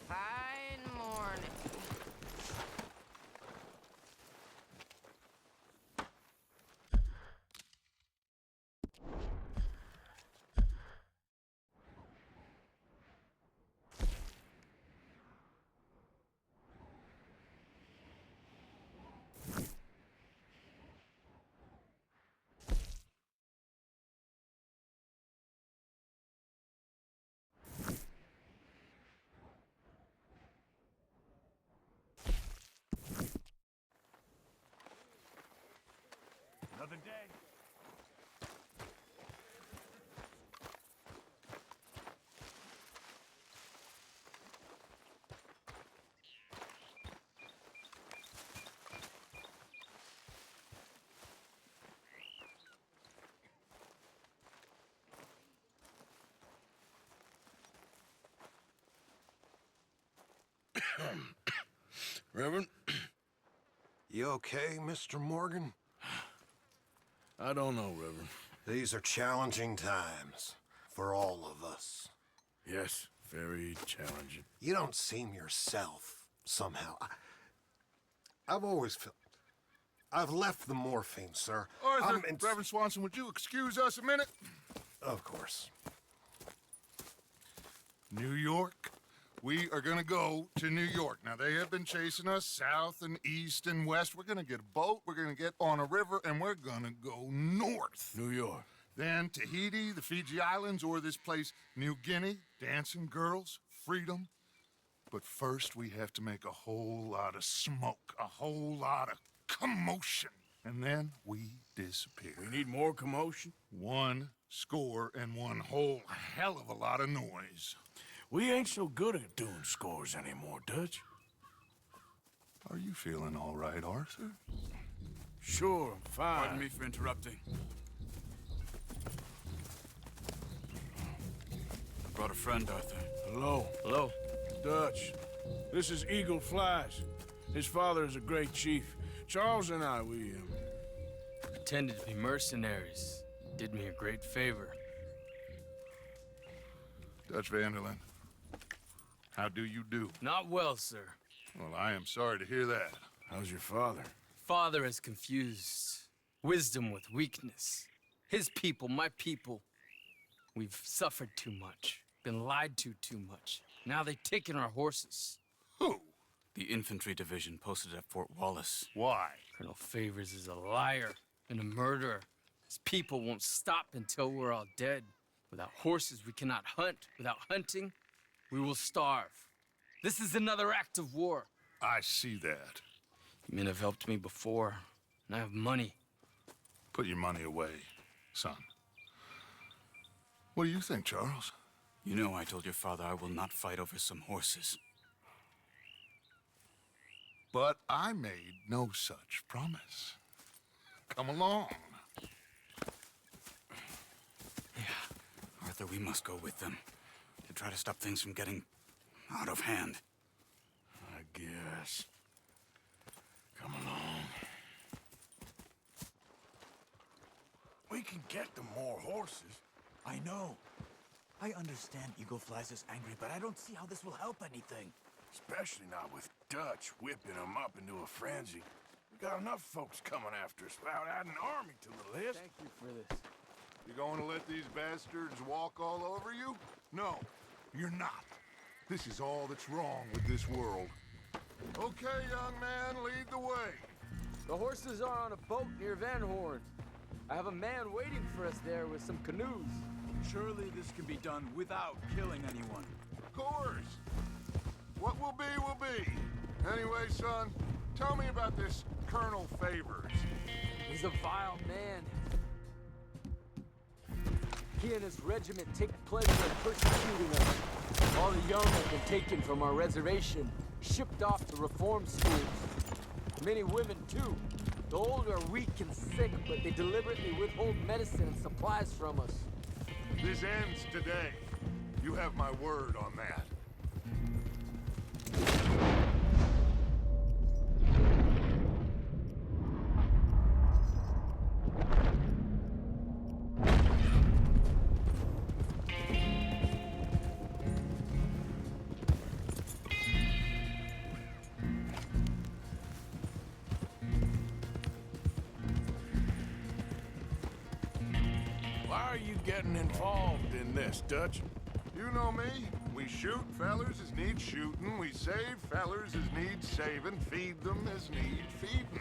Fine morning. Another day. Reverend? You okay, Mr. Morgan? I don't know, Reverend. These are challenging times for all of us. Yes, very challenging. You don't seem yourself, somehow. I've always felt... I've left the morphine, sir. Arthur, Reverend Swanson, would you excuse us a minute? Of course. New York? We are gonna go to New York. Now, they have been chasing us south and east and west. We're gonna get a boat, we're gonna get on a river, and we're gonna go north. New York. Then Tahiti, the Fiji Islands, or this place, New Guinea, dancing girls, freedom. But first, we have to make a whole lot of smoke, a whole lot of commotion. And then we disappear. We need more commotion? 1 score and 1 whole hell of a lot of noise. We ain't so good at doing scores anymore, Dutch. Are you feeling all right, Arthur? Sure, I'm fine. Pardon me for interrupting. I brought a friend, Arthur. Hello. Hello. Dutch. This is Eagle Flies. His father is a great chief. Charles and I, we Pretended to be mercenaries. Did me a great favor. Dutch Vanderlyn, how do you do? Not well, sir. Well, I am sorry to hear that. How's your father? Father has confused wisdom with weakness. His people, my people. We've suffered too much. Been lied to too much. Now they've taken our horses. Who? The infantry division posted at Fort Wallace. Why? Colonel Favors is a liar and a murderer. His people won't stop until we're all dead. Without horses, we cannot hunt. Without hunting, we will starve. This is another act of war. I see that. You men have helped me before, and I have money. Put your money away, son. What do you think, Charles? You know I told your father I will not fight over some horses. But I made no such promise. Come along. Yeah, Arthur, we must go with them to try to stop things from getting out of hand. I guess. Come along. We can get them more horses. I know. I understand Eagle Flies is angry, but I don't see how this will help anything. Especially not with Dutch whipping them up into a frenzy. We got enough folks coming after us without adding an army to the list. Thank you for this. You going to let these bastards walk all over you? No, you're not. This is all that's wrong with this world. Okay, young man, lead the way. The horses are on a boat near Van Horn. I have a man waiting for us there with some canoes. Surely this can be done without killing anyone. Of course. What will be, will be. Anyway, son, tell me about this Colonel Favors. He's a vile man. he and his regiment take pleasure in persecuting us. All the young have been taken from our reservation, shipped off to reform schools. Many women, too. The old are weak and sick, but they deliberately withhold medicine and supplies from us. This ends today. You have my word on that. Why are you getting involved in this, Dutch? You know me. We shoot fellers as need shooting. We save fellers as need saving. Feed them as need feeding.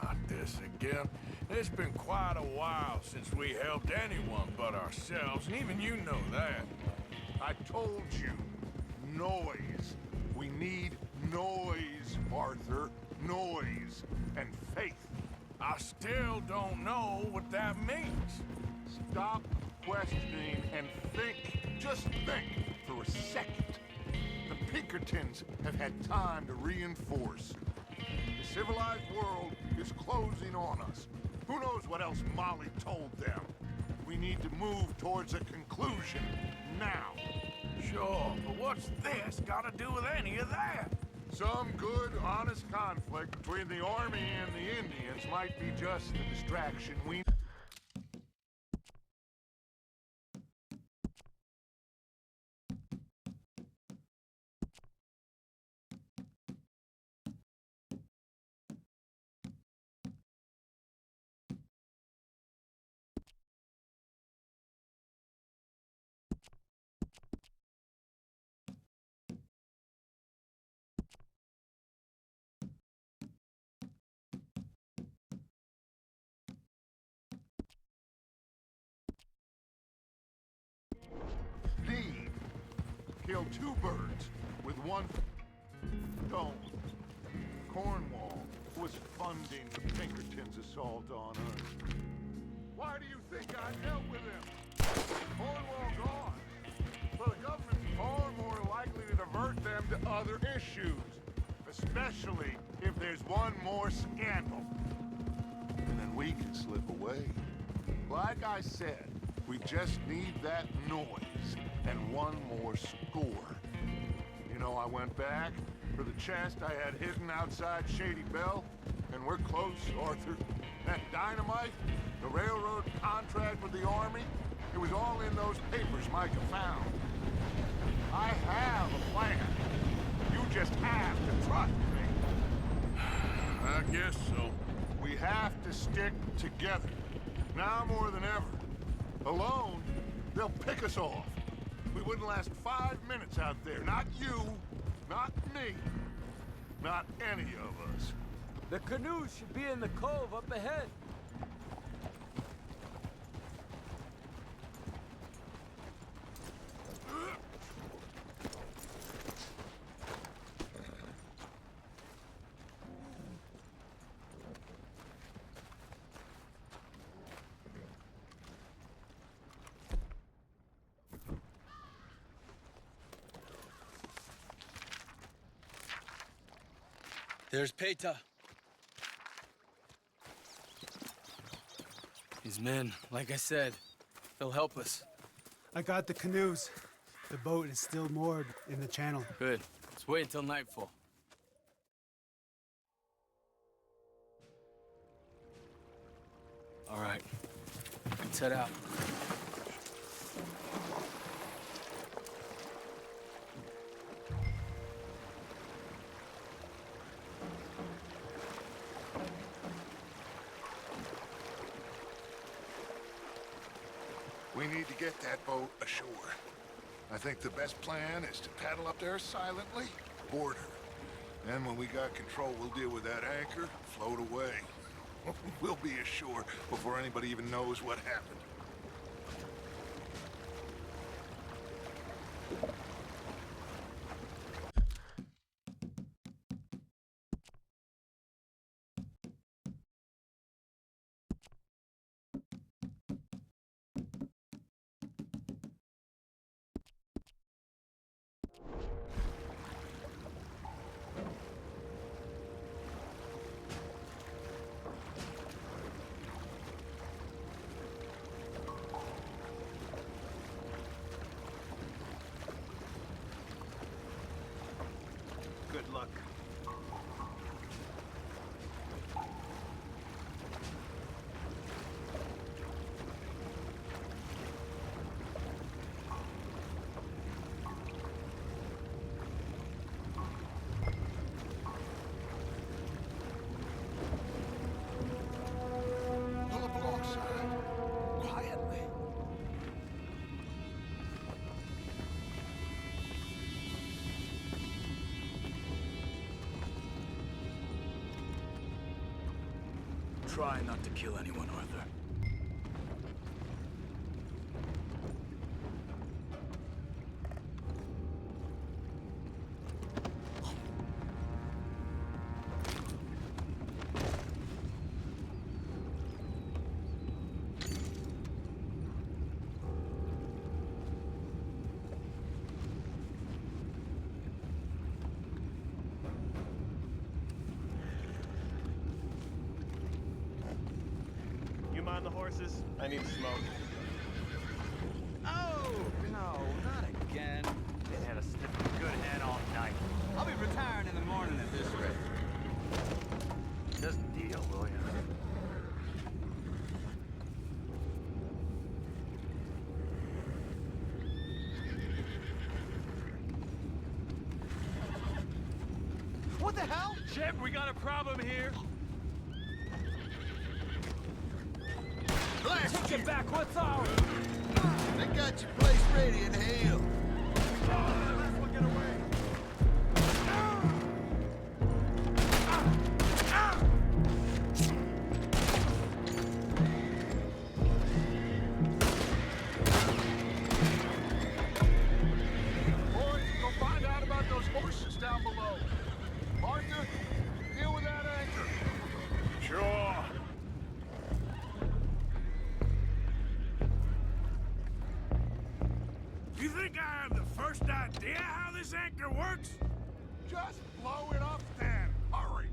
Not this again. It's been quite a while since we helped anyone but ourselves, and even you know that. I told you. Noise. We need noise, Arthur. Noise. And faith. I still don't know what that means. Stop questioning and think. Just think for a second. The Pinkertons have had time to reinforce. The civilized world is closing on us. Who knows what else Molly told them? We need to move towards a conclusion now. Sure, but what's this got to do with any of that? Some good, honest conflict between the army and the Indians might be just the distraction we... need. Kill two birds with one stone. Cornwall was funding the Pinkertons' assault on us. Why do you think I'd help with him? Cornwall gone. So the government's far more likely to divert them to other issues. Especially if there's one more scandal. And then we can slip away. Like I said, we just need that noise and one more score. You know, I went back for the chest I had hidden outside Shady Bell, and we're close, Arthur. That dynamite, the railroad contract with the Army, it was all in those papers Micah found. I have a plan. You just have to trust me. I guess so. We have to stick together. Now more than ever. Alone, they'll pick us off. We wouldn't last 5 minutes out there. Not you, not me, not any of us. The canoes should be in the cove up ahead. There's Peta. His men, like I said, they'll help us. I got the canoes. The boat is still moored in the channel. Good. Let's wait until nightfall. All right. Let's head out. We need to get that boat ashore. I think the best plan is to paddle up there silently, board her. Then when we got control, we'll deal with that anchor, float away. We'll be ashore before anybody even knows what happened. Try not to kill anyone, Arthur. You mind the horses? I need to smoke. Oh, no, not again. They had a sniffing good head all night. I'll be retiring in the morning at this rate. Just deal, will ya? What the hell? Shep, we got a problem here. Take it back, what's ours? They got your place ready in hell. Let's look it away. Boys, go find out about those horses down below. Arthur, deal with that anchor. Sure. You think I have the first idea how this anchor works? Just blow it up then. Hurry.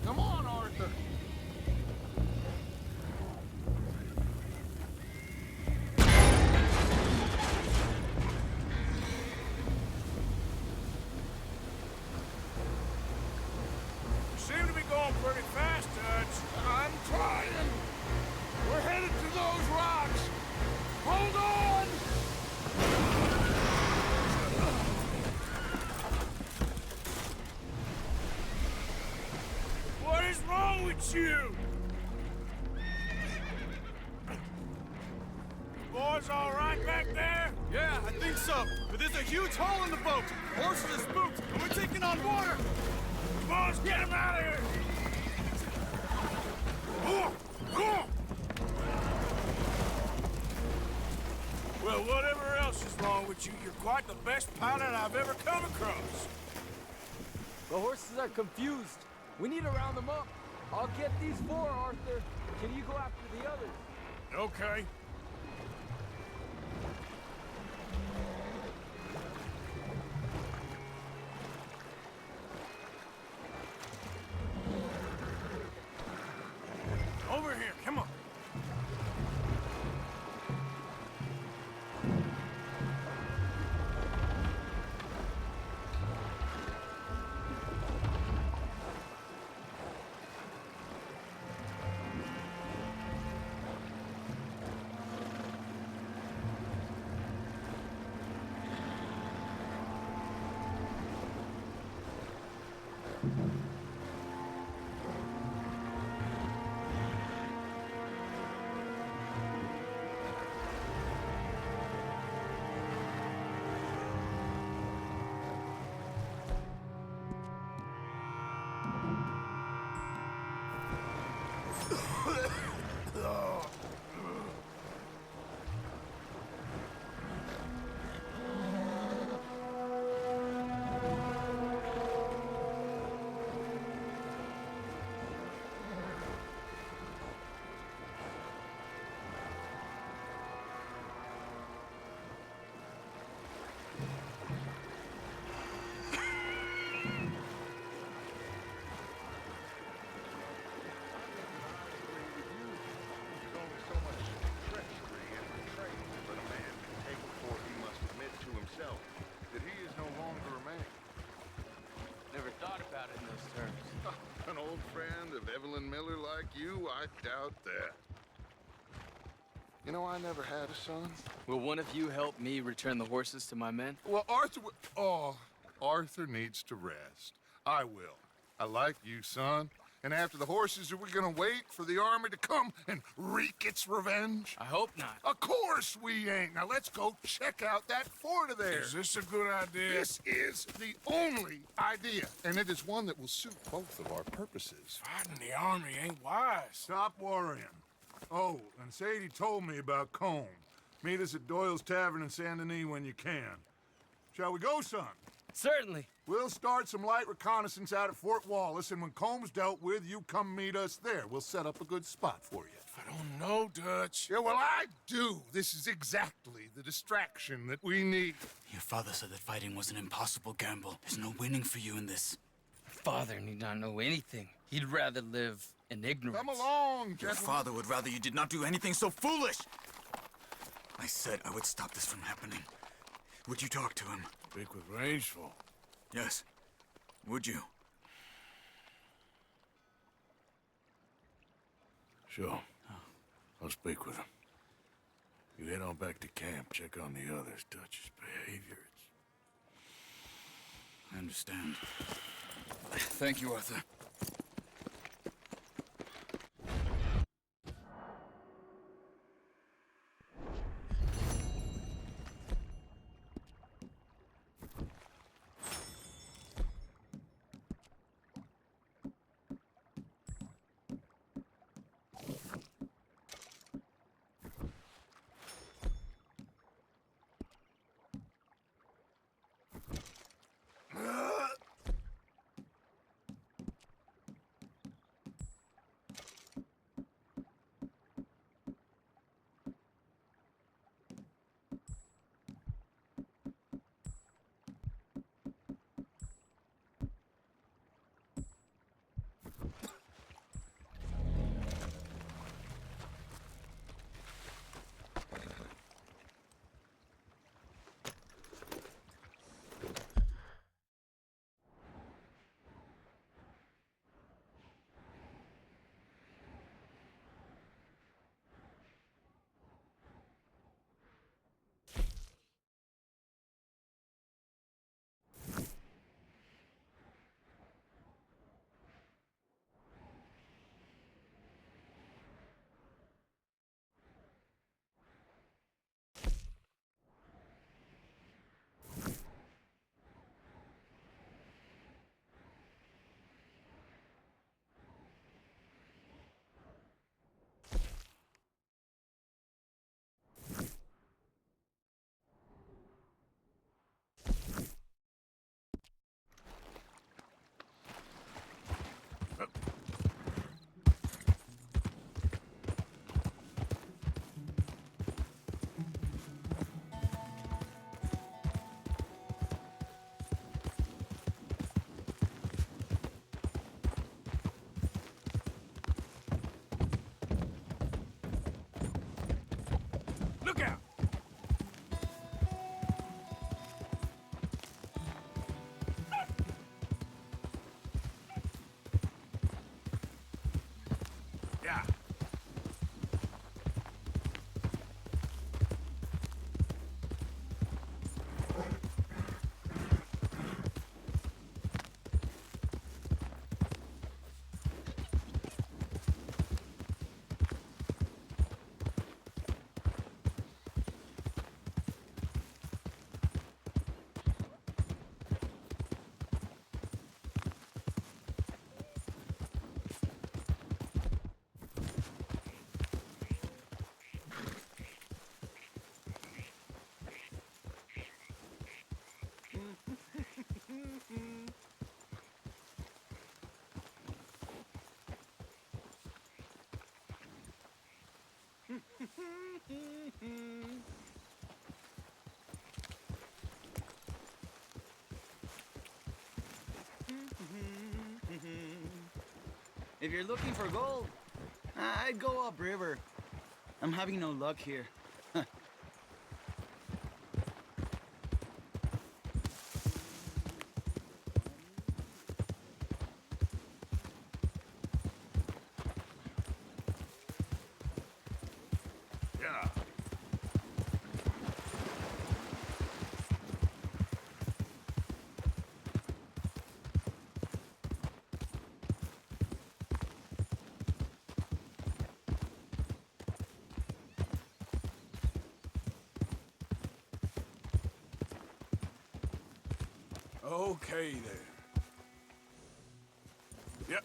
Come on, Arthur. You seem to be going pretty fast, Dutch. I'm trying. We're headed to those rocks. Hold on. What is wrong with you? Boys all right back there? Yeah, I think so. But there's a huge hole in the boat. Horses are spooked, and we're taking on water. Come on, let's get him out of here. Well, whatever else is wrong with you, you're quite the best pilot I've ever come across. The horses are confused. We need to round them up. I'll get these four, Arthur. Can you go after the others? Okay. Over here, come on. That he is no longer a man. Never thought about it in those terms. An old friend of Evelyn Miller like you? I doubt that. You know, I never had a son. Will one of you help me return the horses to my men? Well, Arthur... Oh, Arthur needs to rest. I will. I like you, son. And after the horses, are we gonna wait for the army to come and wreak its revenge? I hope not. Of course we ain't. Now let's go check out that fort of theirs. Is this a good idea? This is the only idea, and it is one that will suit both of our purposes. Fighting the army ain't wise. Stop worrying. Oh, and Sadie told me about Combe. Meet us at Doyle's Tavern in Saint Denis when you can. Shall we go, son? Certainly. We'll start some light reconnaissance out at Fort Wallace, and when Combs dealt with, you come meet us there. We'll set up a good spot for you. I don't know, Dutch. Yeah, well, I do. This is exactly the distraction that we need. Your father said that fighting was an impossible gamble. There's no winning for you in this. Father need not know anything. He'd rather live in ignorance. Come along, Your gentlemen. father would rather you did not do anything so foolish. I said I would stop this from happening. Would you talk to him? Speak with Rangeful. Yes. Would you? Sure. I'll speak with him. You head on back to camp, check on the others. Dutch's behavior, I understand. Thank you, Arthur. Look out! Yeah. If you're looking for gold, I'd go upriver. I'm having no luck here. Yeah. Okay, then. Yep.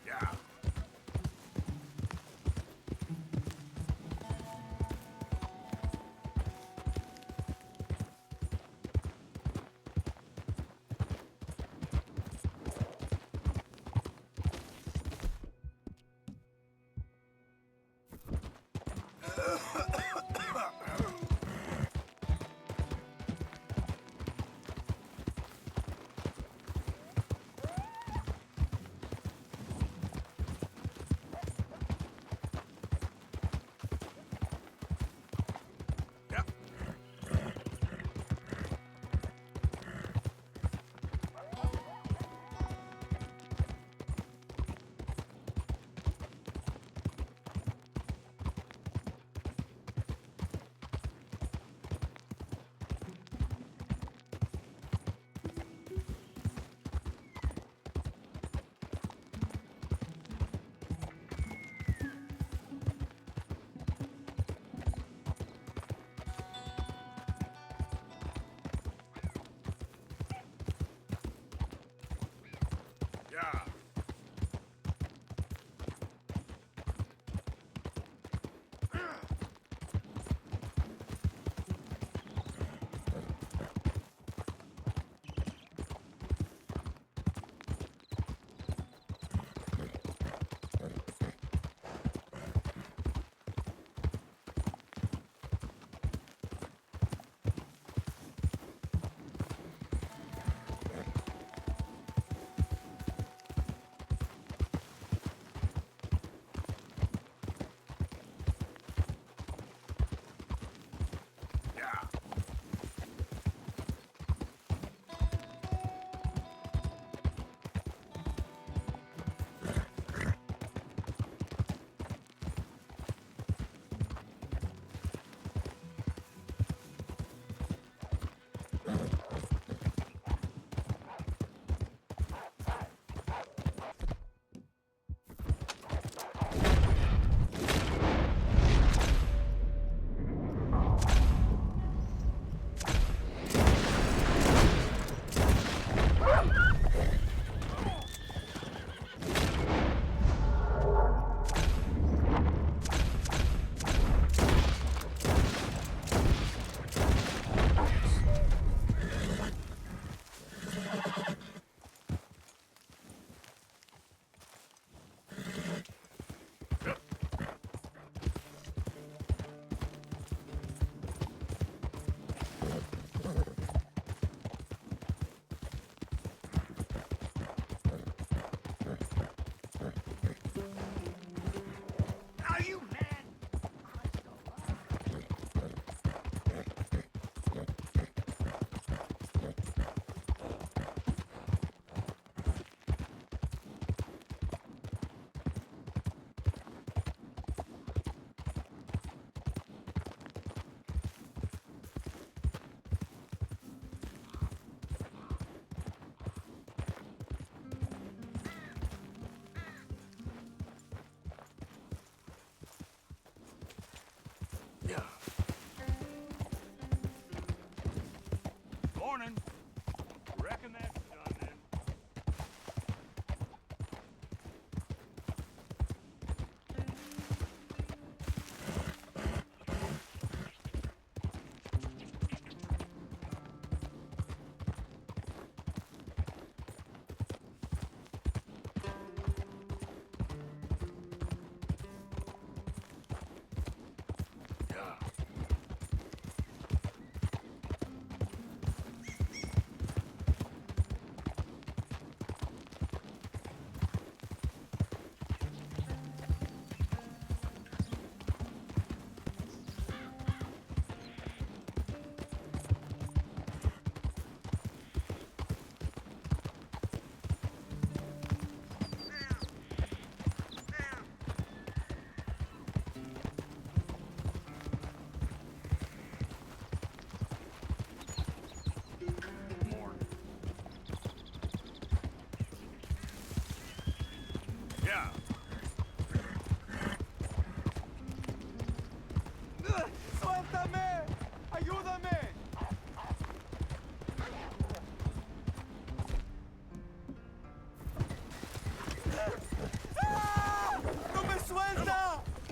Yeah. Yep.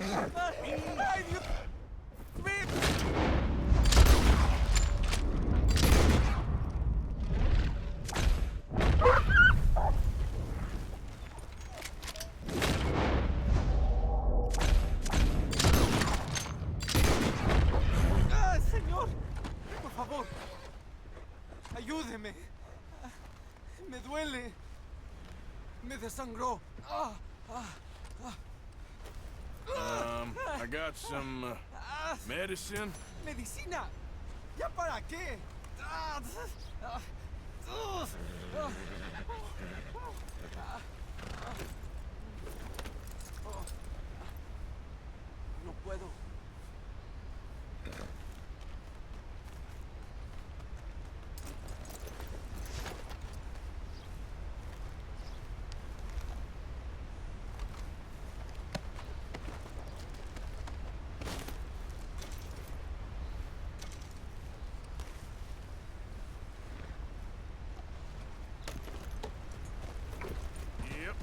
¡Ay, Dios mío! ¡Ah, señor! Por favor, ayúdeme. Me duele. Me desangró. I got some medicine. ¿Medicina? ¿Ya para qué? No puedo. Yep.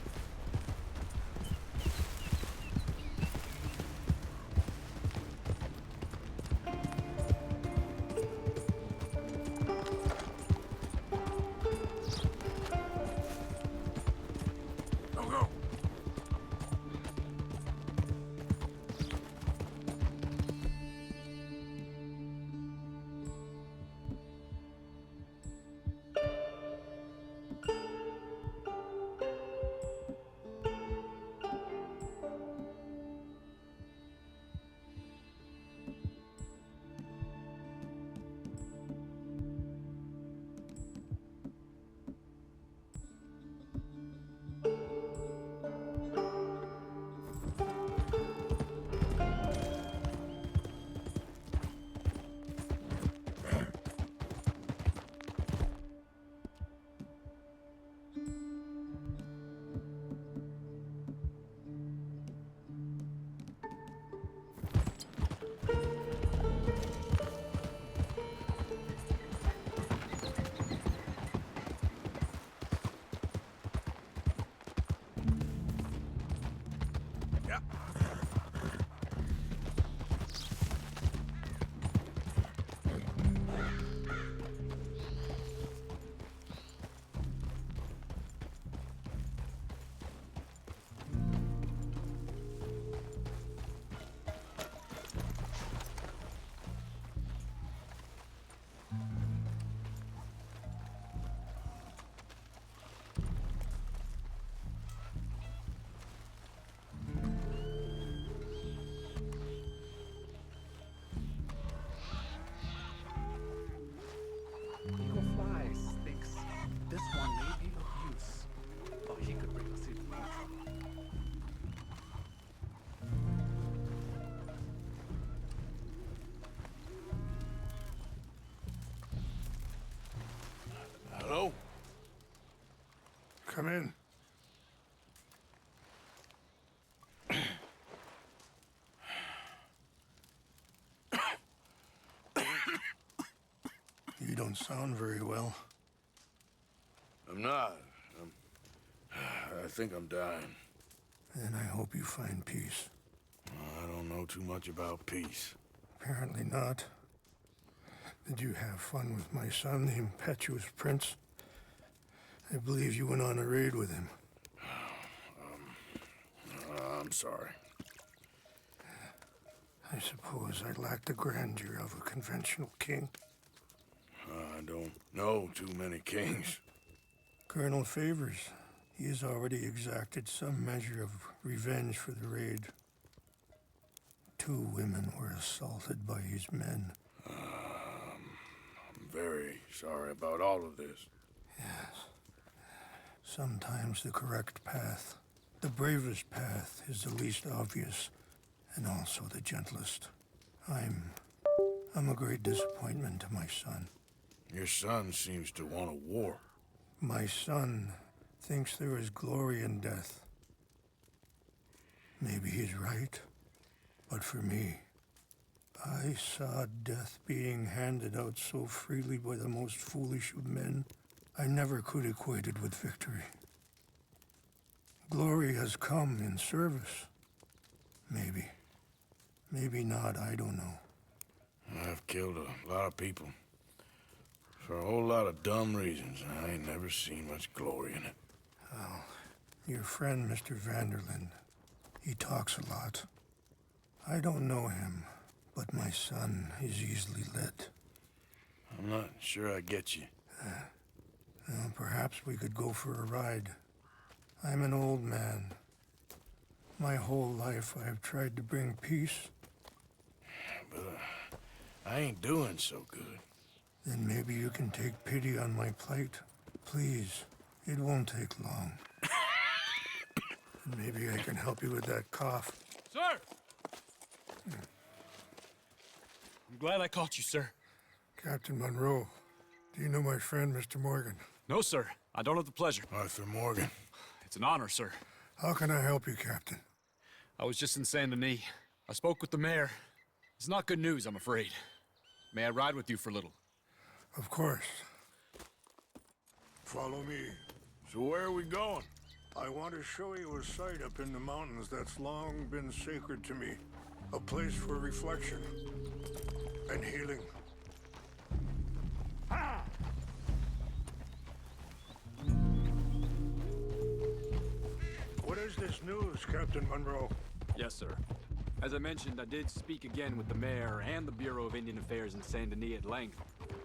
Go, go. Yeah. Eagle Flies thinks this one may be of use. Thought he could bring us into more trouble. Hello? Come in. You don't sound very well. I'm not. I think I'm dying. And I hope you find peace. I don't know too much about peace. Apparently not. Did you have fun with my son, the impetuous prince? I believe you went on a raid with him. I'm sorry. I suppose I lack the grandeur of a conventional king. I don't know too many kings. Colonel Favors, he has already exacted some measure of revenge for the raid. 2 women were assaulted by his men. I'm very sorry about all of this. Yes. Sometimes the correct path, the bravest path, is the least obvious and also the gentlest. I'm a great disappointment to my son. Your son seems to want a war. My son thinks there is glory in death. Maybe he's right, but for me, I saw death being handed out so freely by the most foolish of men, I never could equate it with victory. Glory has come in service, maybe. Maybe not, I don't know. I've killed a lot of people. For a whole lot of dumb reasons, and I ain't never seen much glory in it. Well, your friend, Mr. Vanderlyn, he talks a lot. I don't know him, but my son is easily led. I'm not sure I get you. Well, perhaps we could go for a ride. I'm an old man. My whole life I have tried to bring peace. But I ain't doing so good. Then maybe you can take pity on my plight. Please, it won't take long. And maybe I can help you with that cough. Sir! I'm glad I caught you, sir. Captain Monroe, do you know my friend, Mr. Morgan? No, sir. I don't have the pleasure. Arthur Morgan. It's an honor, sir. How can I help you, Captain? I was just in Saint Denis. I spoke with the mayor. It's not good news, I'm afraid. May I ride with you for a little? Of course. Follow me. So where are we going? I want to show you a site up in the mountains that's long been sacred to me. A place for reflection and healing. What is this news, Captain Monroe? Yes, sir. As I mentioned, I did speak again with the mayor and the Bureau of Indian Affairs in Saint Denis at length.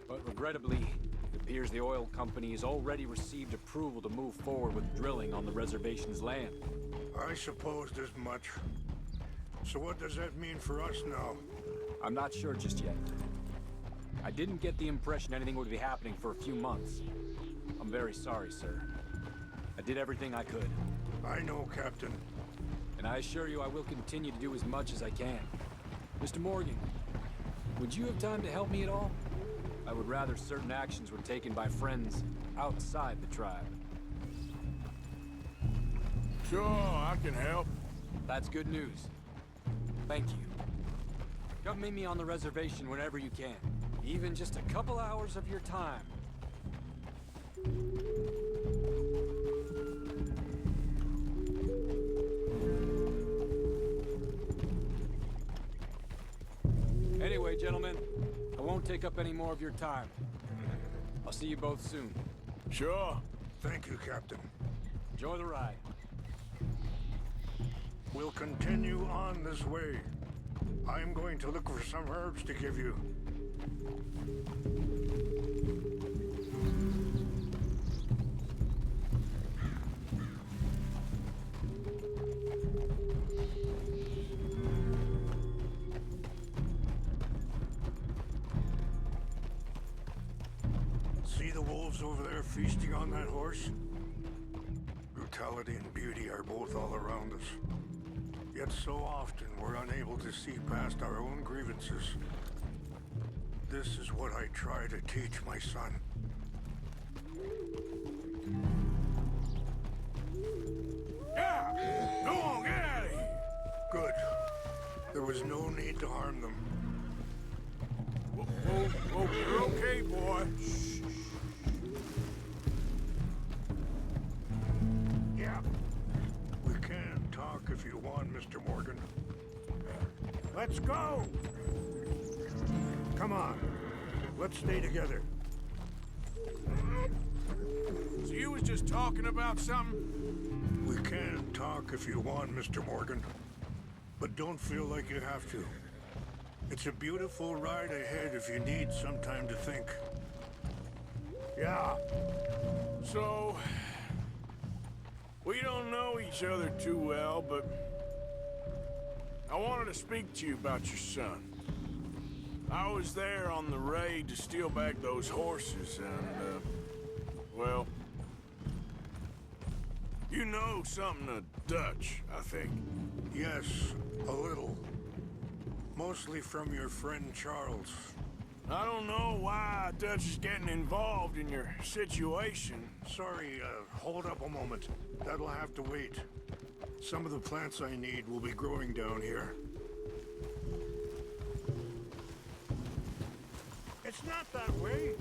But regrettably, it appears the oil company has already received approval to move forward with drilling on the reservation's land. I supposed as much. So what does that mean for us now? I'm not sure just yet. I didn't get the impression anything would be happening for a few months. I'm very sorry, sir. I did everything I could. I know, Captain. And I assure you I will continue to do as much as I can. Mr. Morgan, would you have time to help me at all? I would rather certain actions were taken by friends outside the tribe. Sure, I can help. That's good news. Thank you. Come meet me on the reservation whenever you can. Even just a couple hours of your time. Anyway, gentlemen, I won't take up any more of your time. I'll see you both soon. Sure. Thank you, Captain. Enjoy the ride. We'll continue on this way. I'm going to look for some herbs to give you. See the wolves over there feasting on that horse? Brutality and beauty are both all around us. Yet so often we're unable to see past our own grievances. This is what I try to teach my son. Yeah! Go on, get out of here! Good. There was no need to harm them. Whoa, you're okay, boy. Shh. Yeah. We can talk if you want, Mr. Morgan. Let's go! Come on. Let's stay together. So you was just talking about something? We can talk if you want, Mr. Morgan. But don't feel like you have to. It's a beautiful ride ahead if you need some time to think. Yeah. So, we don't know each other too well, but I wanted to speak to you about your son. I was there on the raid to steal back those horses, and, well, you know something of Dutch, I think. Yes, a little. Mostly from your friend Charles. I don't know why Dutch is getting involved in your situation. Sorry, hold up a moment. That'll have to wait. Some of the plants I need will be growing down here. It's not that way.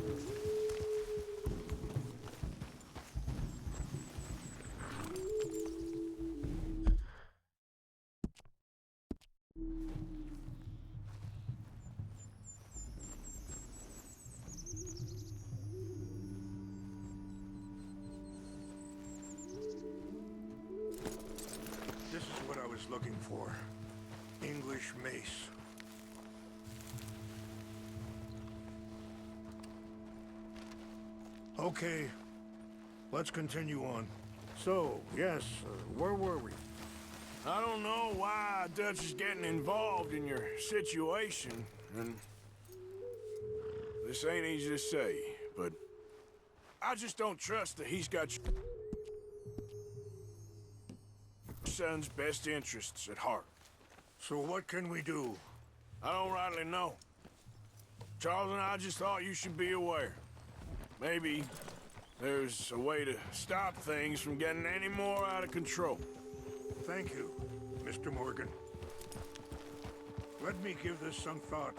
for. English mace. Okay, let's continue on. So, yes, where were we? I don't know why Dutch is getting involved in your situation, and this ain't easy to say, but I just don't trust that he's got your son's best interests at heart. So what can we do? I don't rightly know. Charles and I just thought you should be aware. Maybe there's a way to stop things from getting any more out of control. Thank you, Mr. Morgan. Let me give this some thought.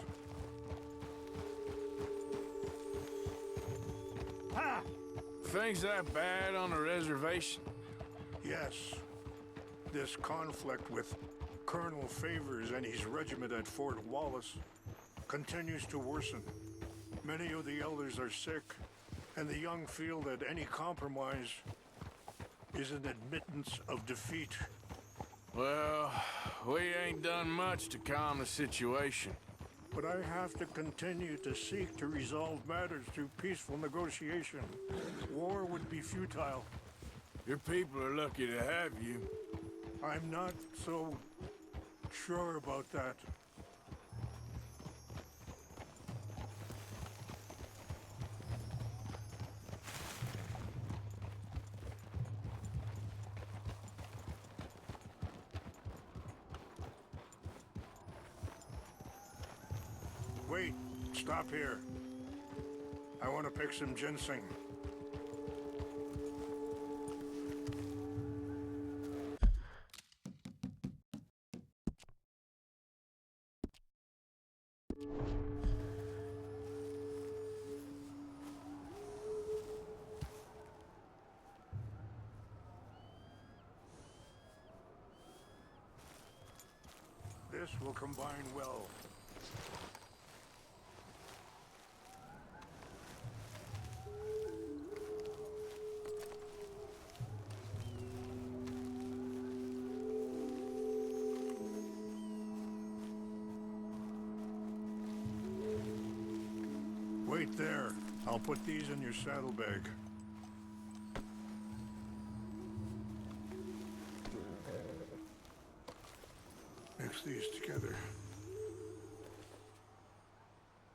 Ha! Things that bad on the reservation? Yes. This conflict with Colonel Favors and his regiment at Fort Wallace continues to worsen. Many of the elders are sick, and the young feel that any compromise is an admittance of defeat. Well, we ain't done much to calm the situation. But I have to continue to seek to resolve matters through peaceful negotiation. War would be futile. Your people are lucky to have you. I'm not so sure about that. Wait, stop here. I want to pick some ginseng. This will combine well. Wait there. I'll put these in your saddlebag. Mix these together.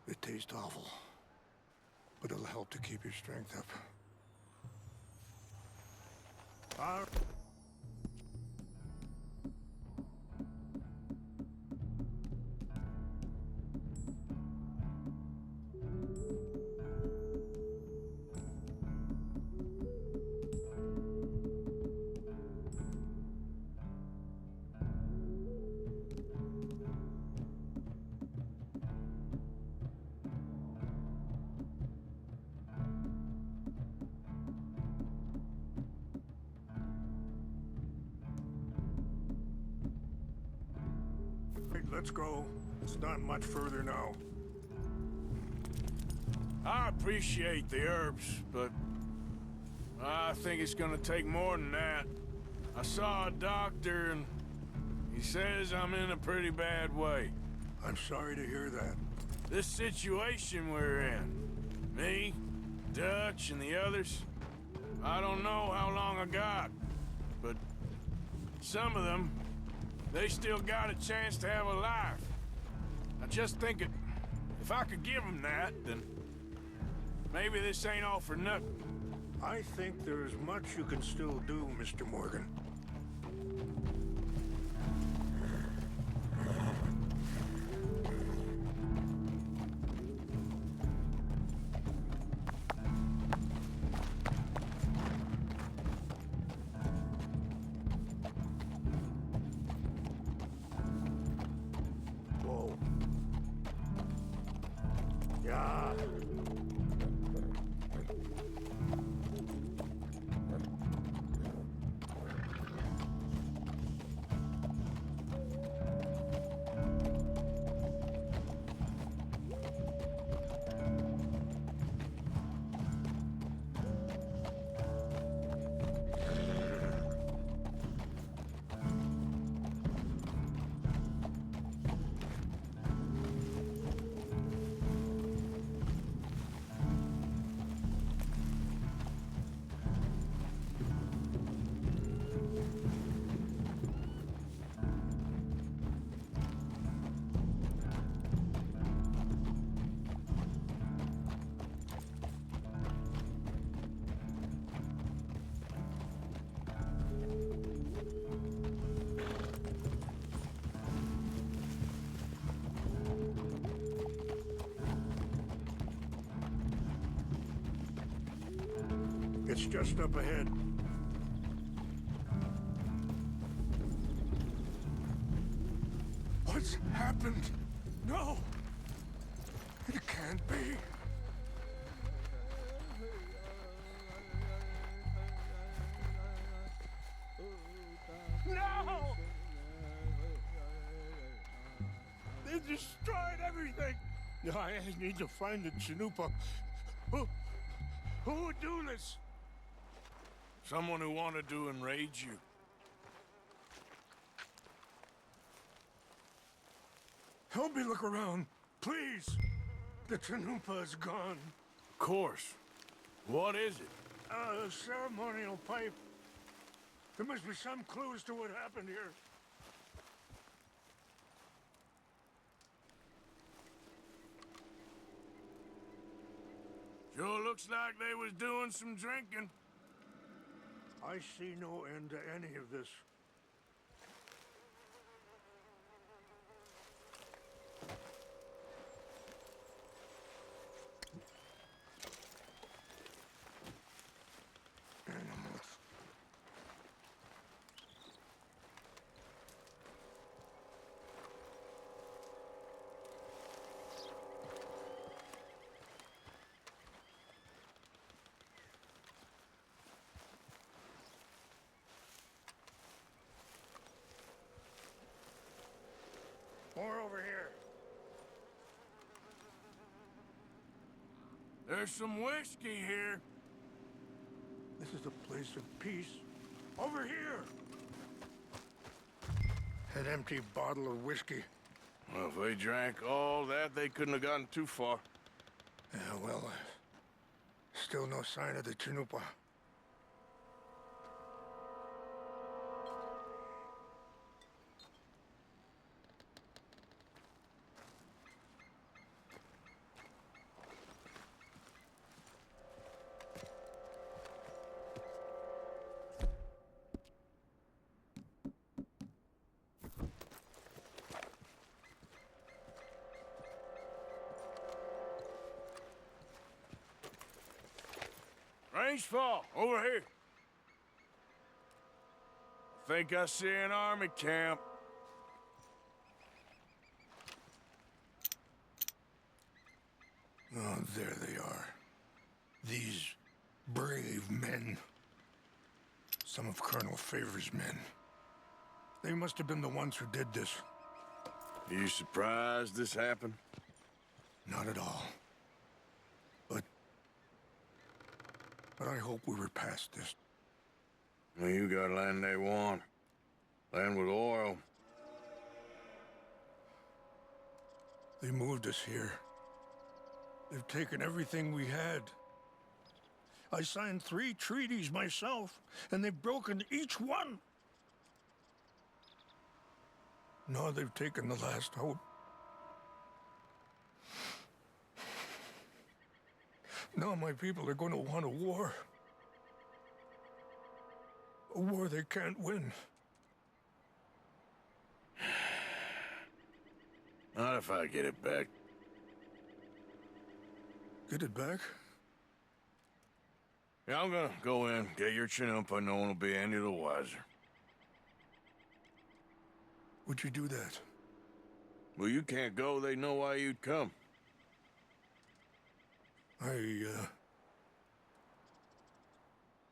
They taste awful, but it'll help to keep your strength up. Let's go. It's not much further now. I appreciate the herbs, but I think it's gonna take more than that. I saw a doctor and he says I'm in a pretty bad way. I'm sorry to hear that. This situation we're in, me, Dutch, and the others, I don't know how long I got, but some of them, they still got a chance to have a life. I just think if I could give them that, then maybe this ain't all for nothing. I think there's much you can still do, Mr. Morgan. Whoa. Yeah. It's just up ahead. What's happened? No! It can't be. No! They destroyed everything! I need to find the Chanupa. Who would do this? Someone who wanted to enrage you. Help me look around, please. The Chanupa is gone. Of course. What is it? A ceremonial pipe. There must be some clues to what happened here. Sure looks like they was doing some drinking. I see no end to any of this. Animals. More over here. There's some whiskey here. This is a place of peace. Over here! An empty bottle of whiskey. Well, if they drank all that, they couldn't have gotten too far. Yeah, well, still no sign of the Chanupa. Range fall, over here. I think I see an army camp. Oh, there they are. These brave men. Some of Colonel Favor's men. They must have been the ones who did this. Are you surprised this happened? Not at all. But I hope we were past this. Well, you got land they want. Land with oil. They moved us here. They've taken everything we had. I signed 3 treaties myself, and they've broken each one. Now they've taken the last hope. Now my people are going to want a war. A war they can't win. Not if I get it back. Get it back? Yeah, I'm gonna go in, get your Chanupa, no one will be any the wiser. Would you do that? Well, you can't go, they know why you'd come. I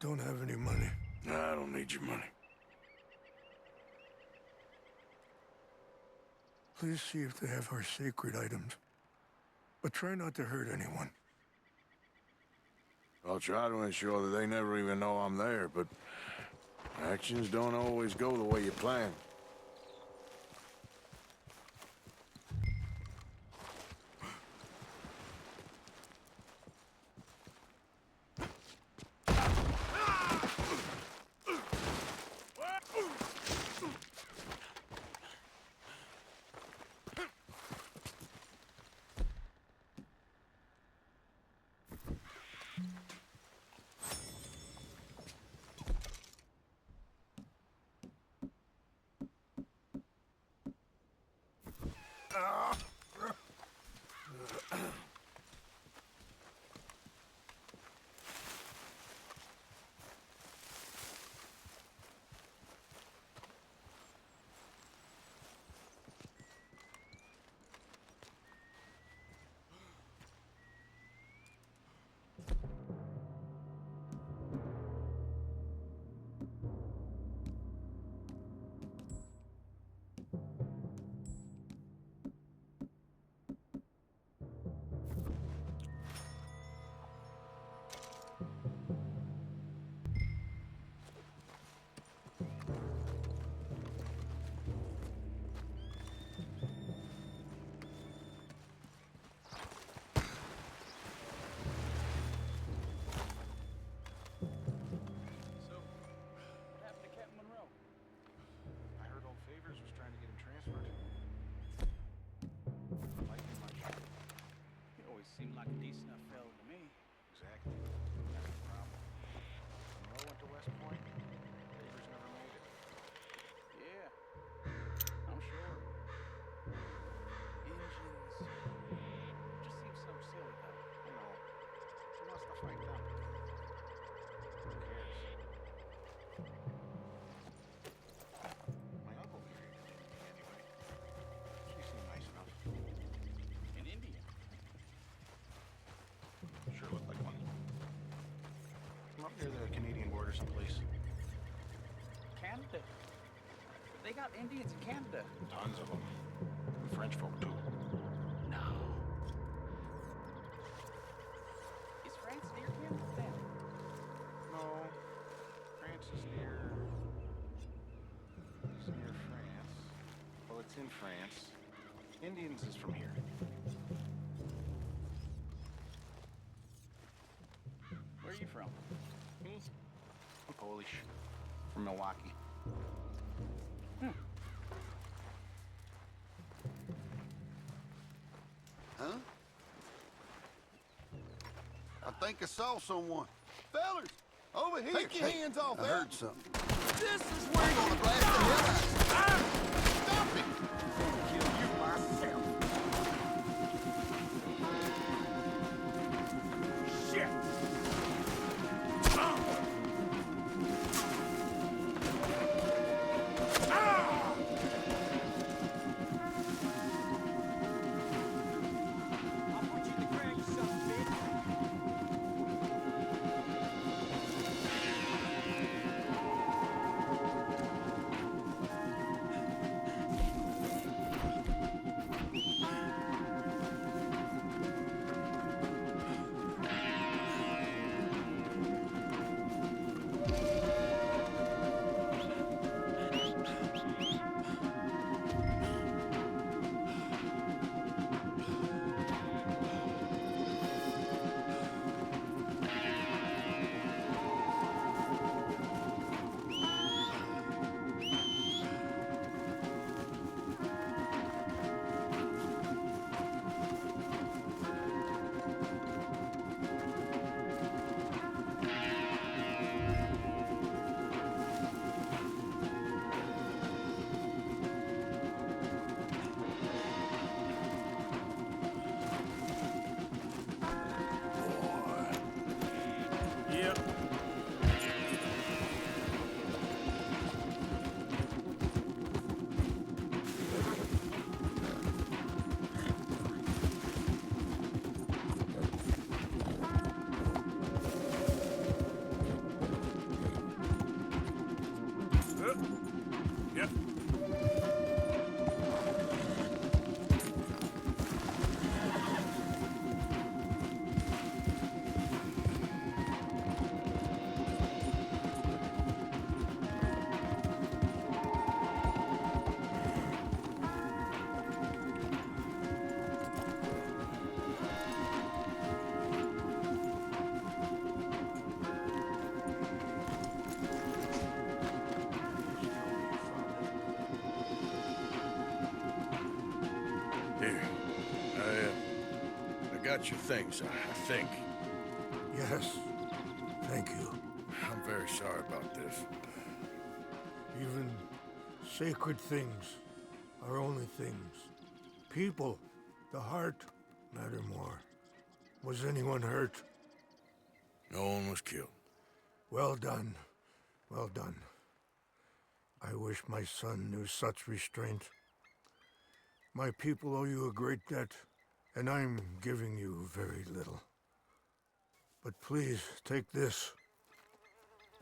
don't have any money. No, I don't need your money. Please see if they have our sacred items. But try not to hurt anyone. I'll try to ensure that they never even know I'm there, but actions don't always go the way you plan. border someplace. Canada. They got Indians in Canada. Tons of them. French folk, too. No. Is France near Canada then? No. France is near... It's near France. Well, it's in France. Indians is from here. Where are you from? Me? I'm Polish. From Milwaukee. Huh? I think I saw someone. Fellers, over here. Take your hands off there. I heard something. This is where I'm gonna blast the hell out of you. Stop it! Kill you myself. Shit! I'll put you in the ground, you son of a bitch. Yep. Yep. Here. I got your things, I think. Yes, thank you. I'm very sorry about this. Even sacred things are only things. People, the heart, matter more. Was anyone hurt? No one was killed. Well done. Well done. I wish my son knew such restraint. My people owe you a great debt, and I'm giving you very little. But please, take this.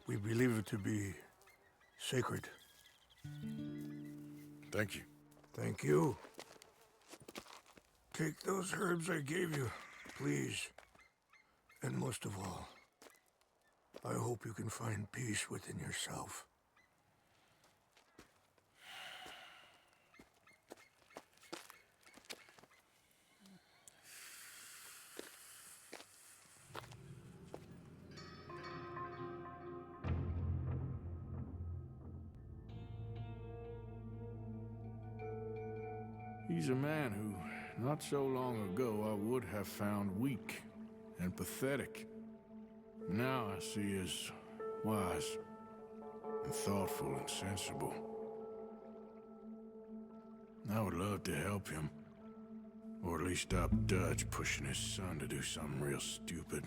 We believe it to be sacred. Thank you. Thank you. Take those herbs I gave you, please. And most of all, I hope you can find peace within yourself. He's a man who, not so long ago, I would have found weak and pathetic. Now I see as wise and thoughtful and sensible. I would love to help him, or at least stop Dutch pushing his son to do something real stupid.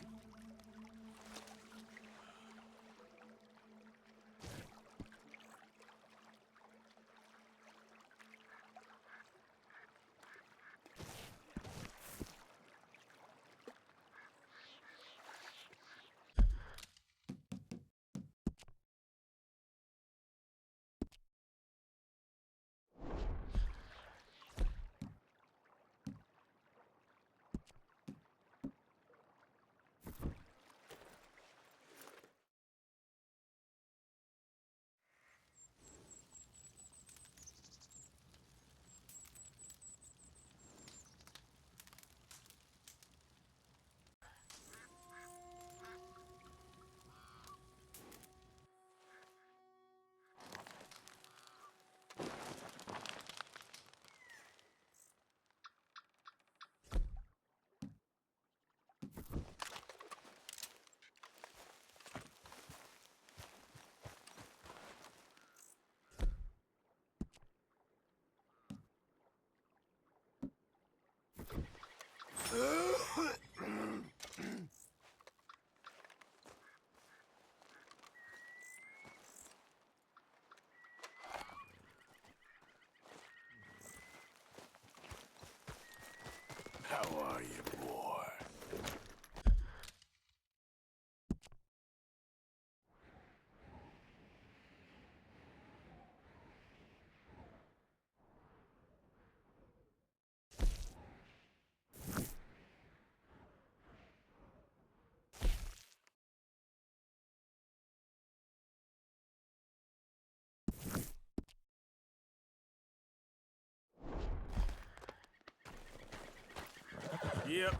are you, boy? Yep.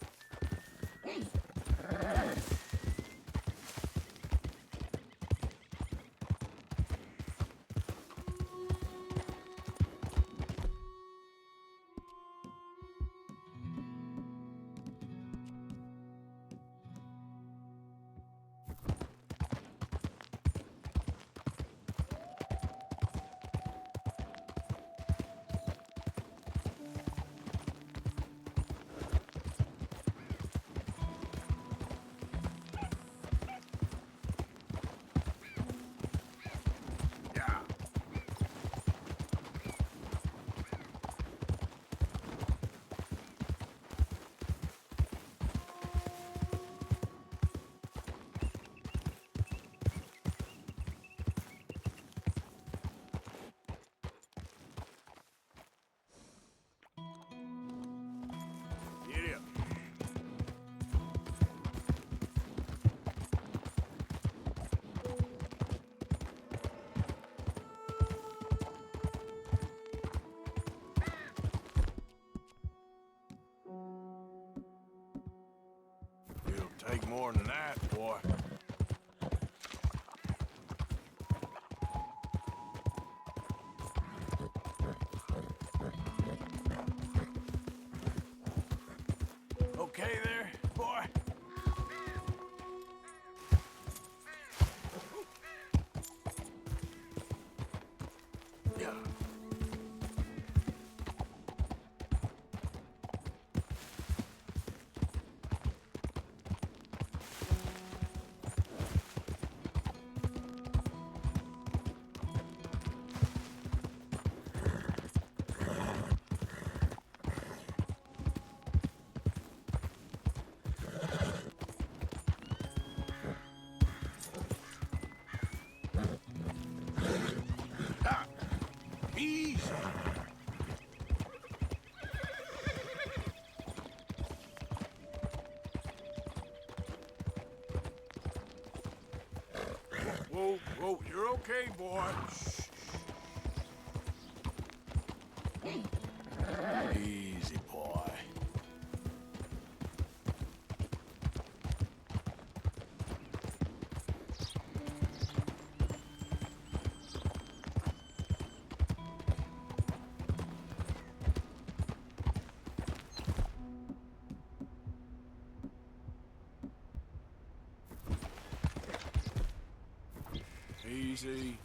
Get up. It'll take more than that, boy. Okay there, boy? Yeah. Ha! Easy. Whoa, whoa, you're okay, boy. Shh. Easy, boy. Easy.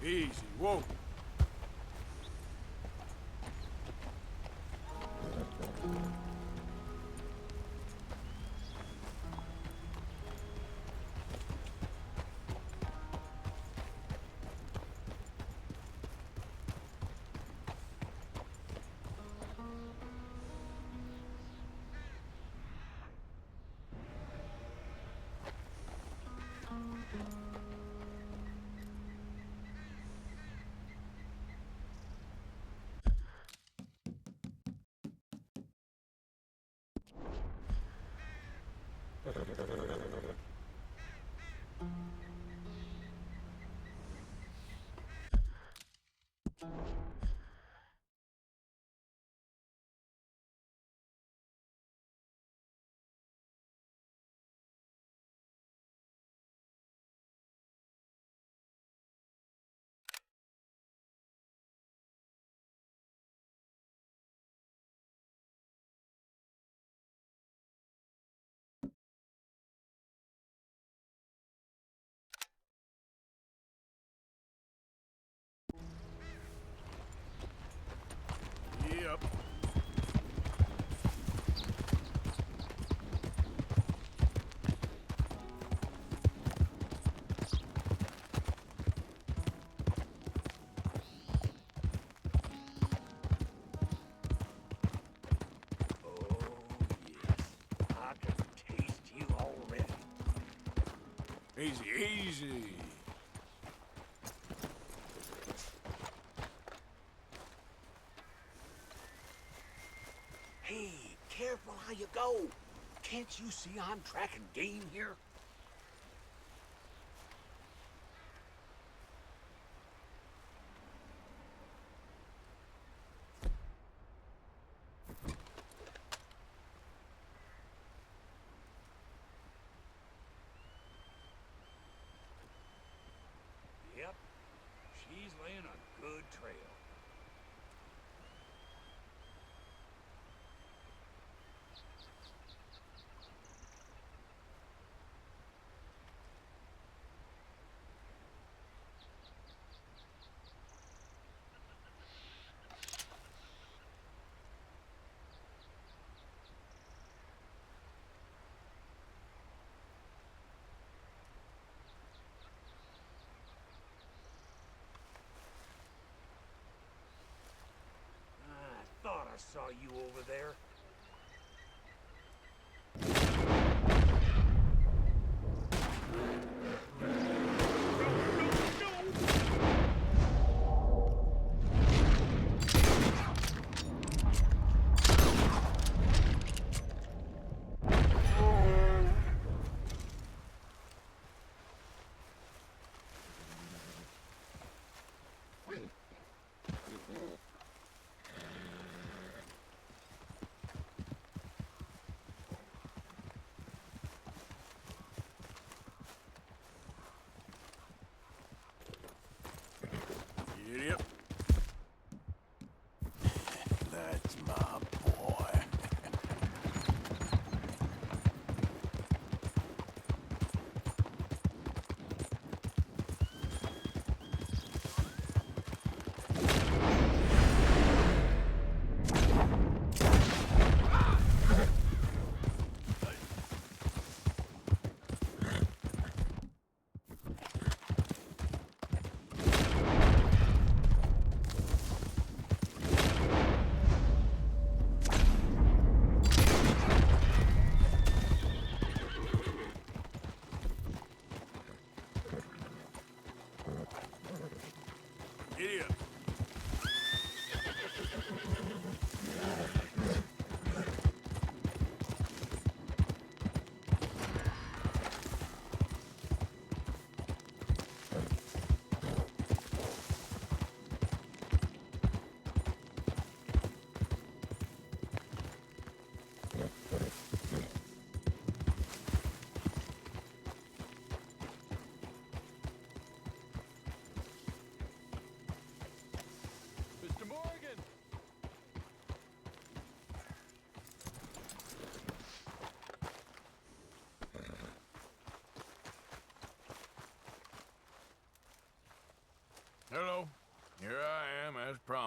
Easy, whoa. Yep. I can taste you already. Easy, easy. Hey, careful how you go. Can't you see I'm tracking game here? Yep, she's laying a good trail. I thought I saw you over there.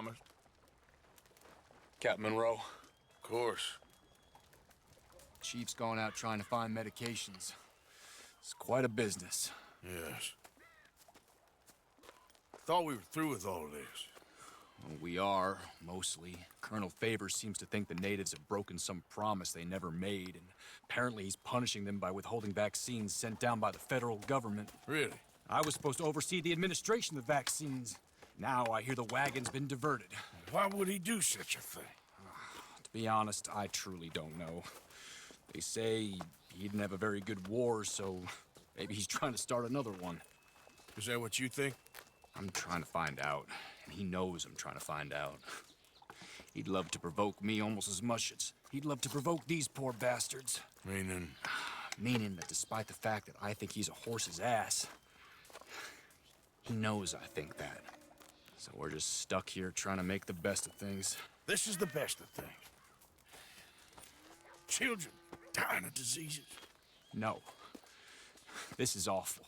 promised. Captain Monroe. Of course. Chief's gone out trying to find medications. It's quite a business. Yes. Thought we were through with all of this. Well, we are, mostly. Colonel Favors seems to think the natives have broken some promise they never made, and apparently he's punishing them by withholding vaccines sent down by the federal government. Really? I was supposed to oversee the administration of the vaccines. Now I hear the wagon's been diverted. Why would he do such a thing? To be honest, I truly don't know. They say he didn't have a very good war, so maybe he's trying to start another one. Is that what you think? I'm trying to find out, and he knows I'm trying to find out. He'd love to provoke me almost as much as he'd love to provoke these poor bastards. Meaning? Meaning that despite the fact that I think he's a horse's ass, he knows I think that. So we're just stuck here trying to make the best of things. This is the best of things. Children dying of diseases. No. This is awful.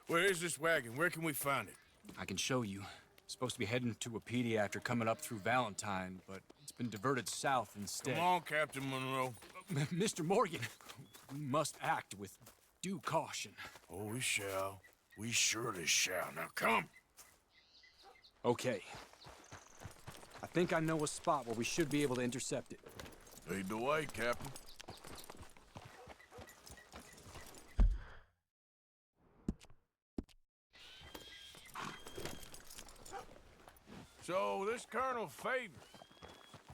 Where is this wagon? Where can we find it? I can show you. It's supposed to be heading to a PD after coming up through Valentine, but it's been diverted south instead. Come on, Captain Monroe. Mr. Morgan, we must act with due caution. Oh, we shall. We surely shall. Now, come. Okay. I think I know a spot where we should be able to intercept it. Lead the way, Captain. So, this Colonel Favors,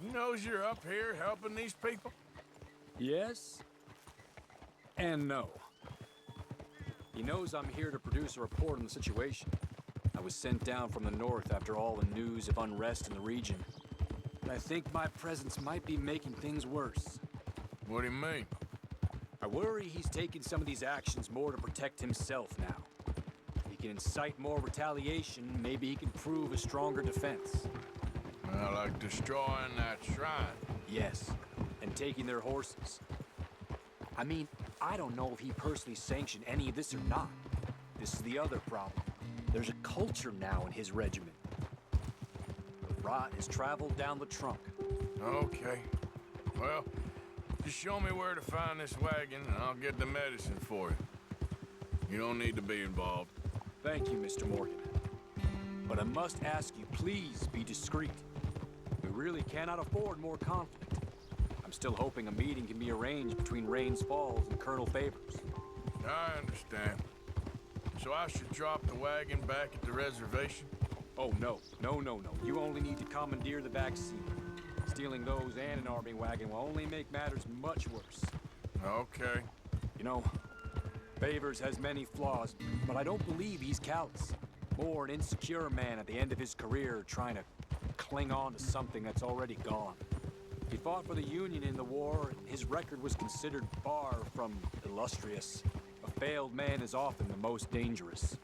he knows you're up here helping these people? Yes. And no. He knows I'm here to produce a report on the situation. I was sent down from the north after all the news of unrest in the region. But I think my presence might be making things worse. What do you mean? I worry he's taking some of these actions more to protect himself now. He can incite more retaliation, maybe he can prove a stronger defense. Well, like destroying that shrine. Yes, and taking their horses. I mean, I don't know if he personally sanctioned any of this or not. This is the other problem. There's a culture now in his regiment. The rot has traveled down the trunk. Okay. Well, just show me where to find this wagon, and I'll get the medicine for you. You don't need to be involved. Thank you, Mr. Morgan. But I must ask you, please be discreet. We really cannot afford more conflict. I'm still hoping a meeting can be arranged between Rains Falls and Colonel Favors. I understand. So I should drop the wagon back at the reservation? Oh, no. No. You only need to commandeer the vaccine. Stealing those and an army wagon will only make matters much worse. Okay. You know, Favors has many flaws, but I don't believe he's callous. More an insecure man at the end of his career trying to cling on to something that's already gone. He fought for the Union in the war, and his record was considered far from illustrious. A failed man is often the most dangerous.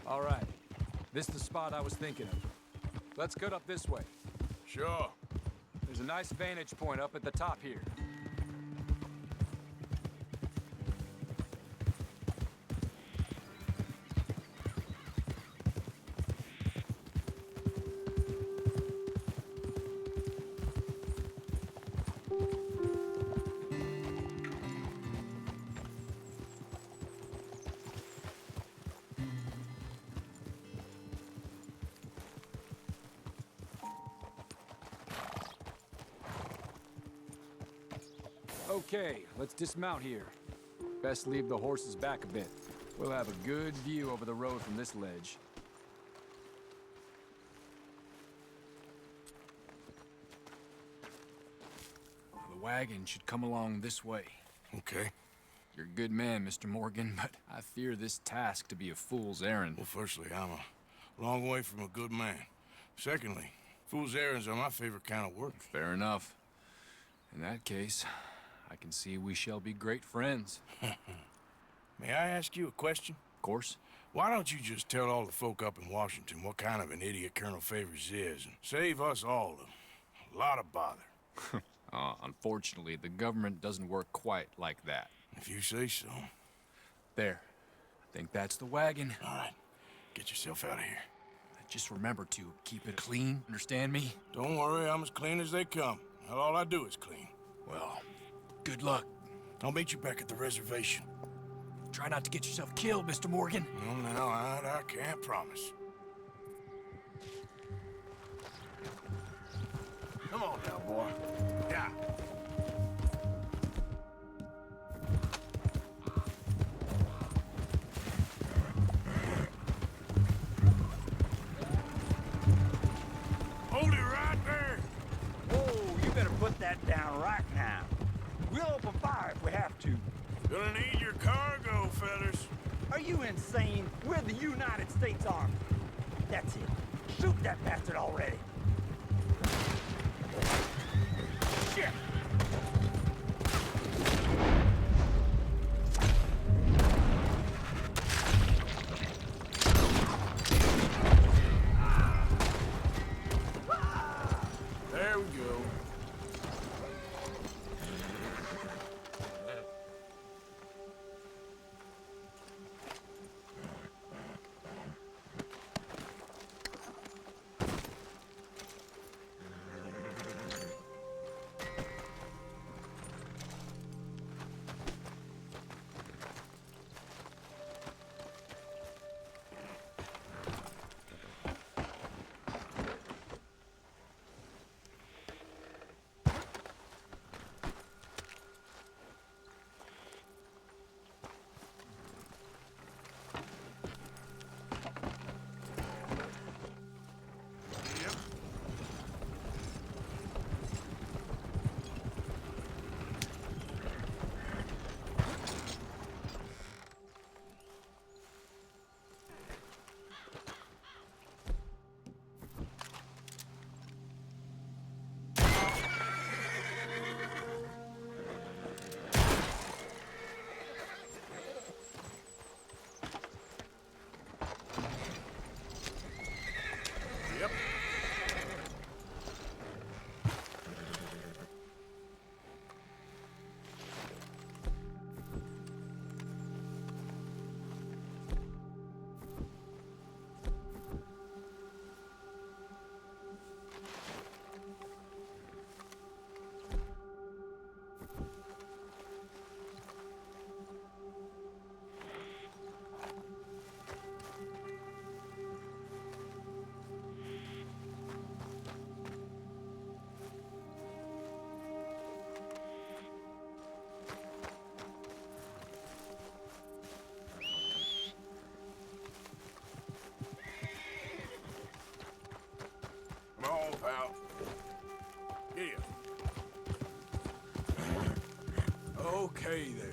All right. This is the spot I was thinking of. Let's cut up this way. Sure. There's a nice vantage point up at the top here. Okay, let's dismount here. Best leave the horses back a bit. We'll have a good view over the road from this ledge. The wagon should come along this way. Okay. You're a good man, Mr. Morgan, but I fear this task to be a fool's errand. Well, firstly, I'm a long way from a good man. Secondly, fool's errands are my favorite kind of work. Fair enough. In that case, I can see we shall be great friends. May I ask you a question? Of course. Why don't you just tell all the folk up in Washington what kind of an idiot Colonel Favors is and save us all a lot of bother? Unfortunately, the government doesn't work quite like that. If you say so. There. I think that's the wagon. All right. Get yourself out of here. Just remember to keep it clean, understand me? Don't worry, I'm as clean as they come. Not all I do is clean. Well, good luck. I'll meet you back at the reservation. Try not to get yourself killed, Mr. Morgan. Well, now, I can't promise. Come on now, boy. Yeah. Hold it right there. Whoa, you better put that down right now. We'll open fire if we have to. Gonna need your cargo, fellas. Are you insane? We're the United States Army. That's it. Shoot that bastard already. Shit! There we go. Come on, pal. Here. Okay, there.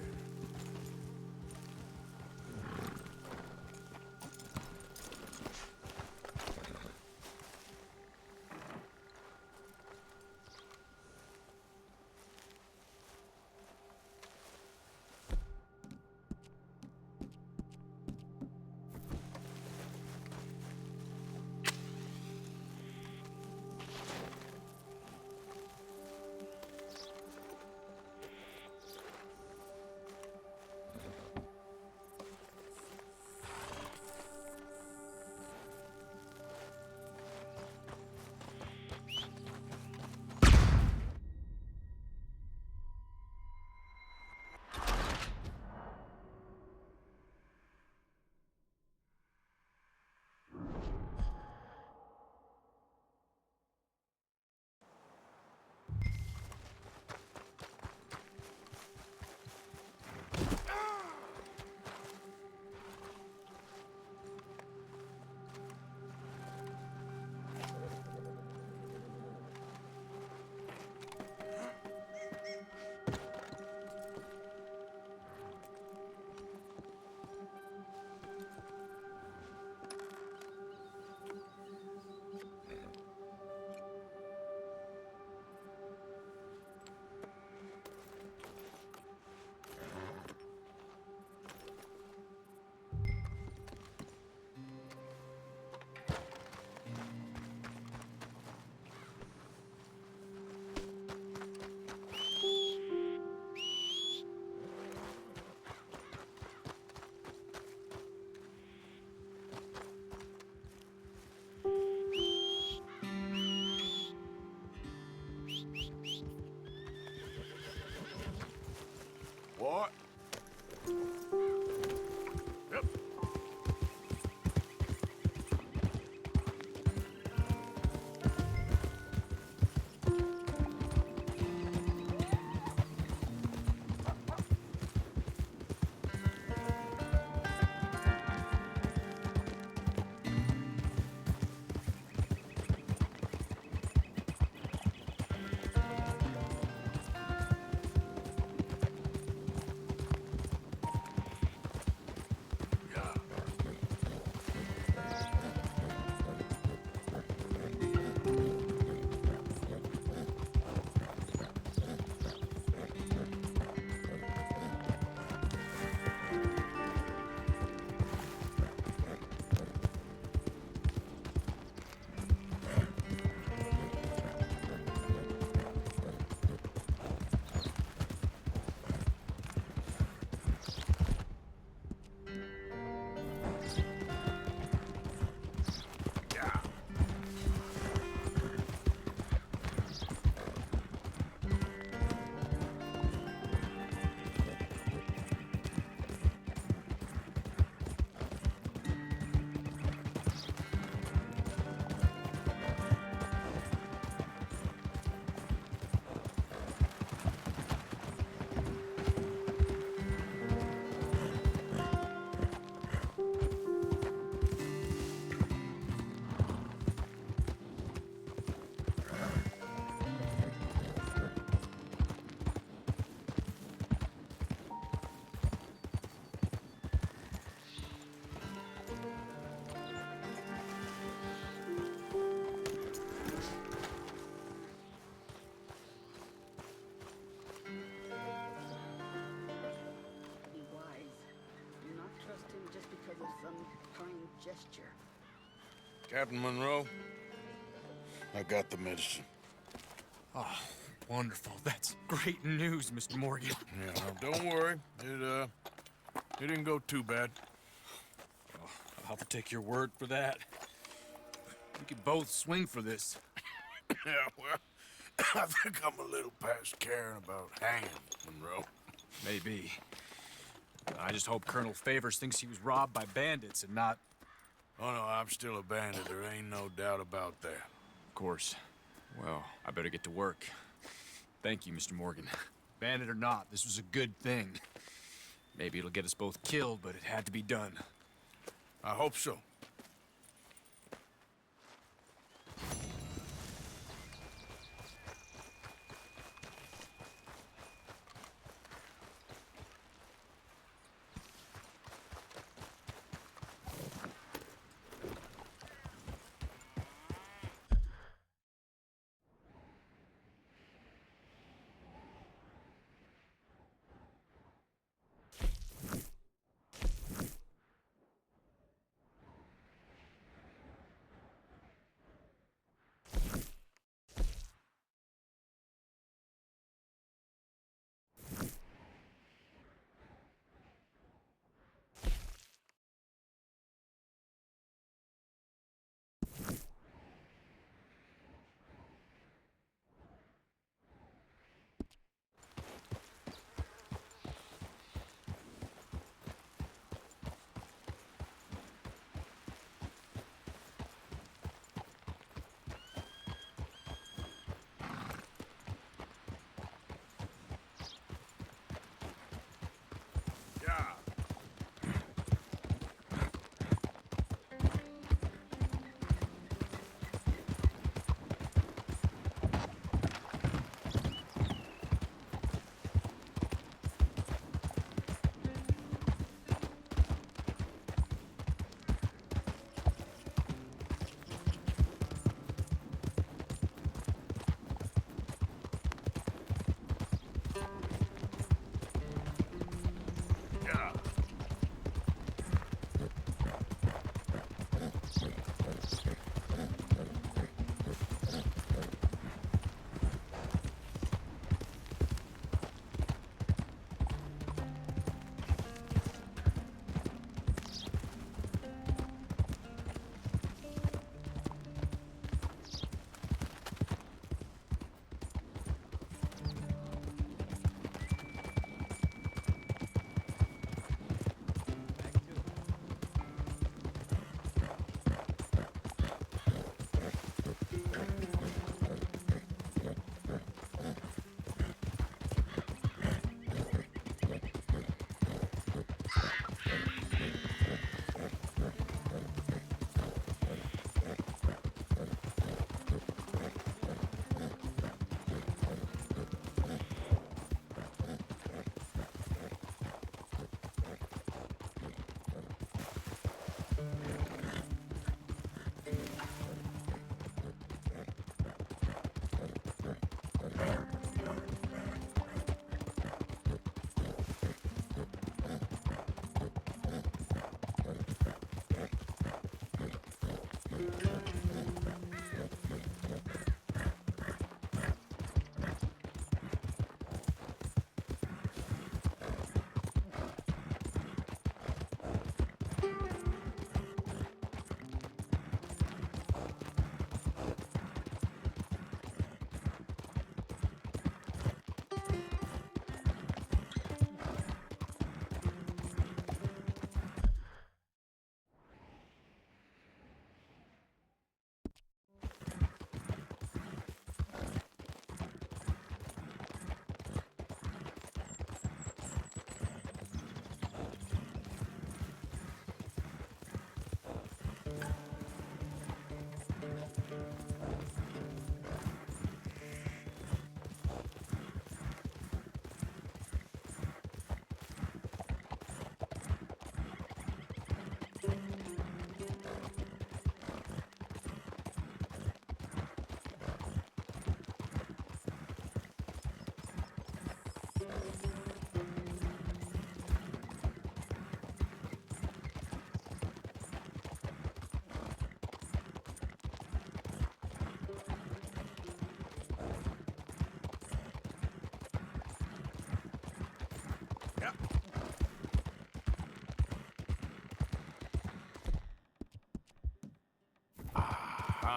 gesture. Captain Monroe, I got the medicine. Oh, wonderful. That's great news, Mr. Morgan. Yeah, no, don't worry. It didn't go too bad. Oh, I'll have to take your word for that. We could both swing for this. Yeah, well, I think I'm a little past caring about hanging, Monroe. Maybe. I just hope Colonel Favors thinks he was robbed by bandits and not... Oh, no, I'm still a bandit. There ain't no doubt about that. Of course. Well, I better get to work. Thank you, Mr. Morgan. Bandit or not, this was a good thing. Maybe it'll get us both killed, but it had to be done. I hope so.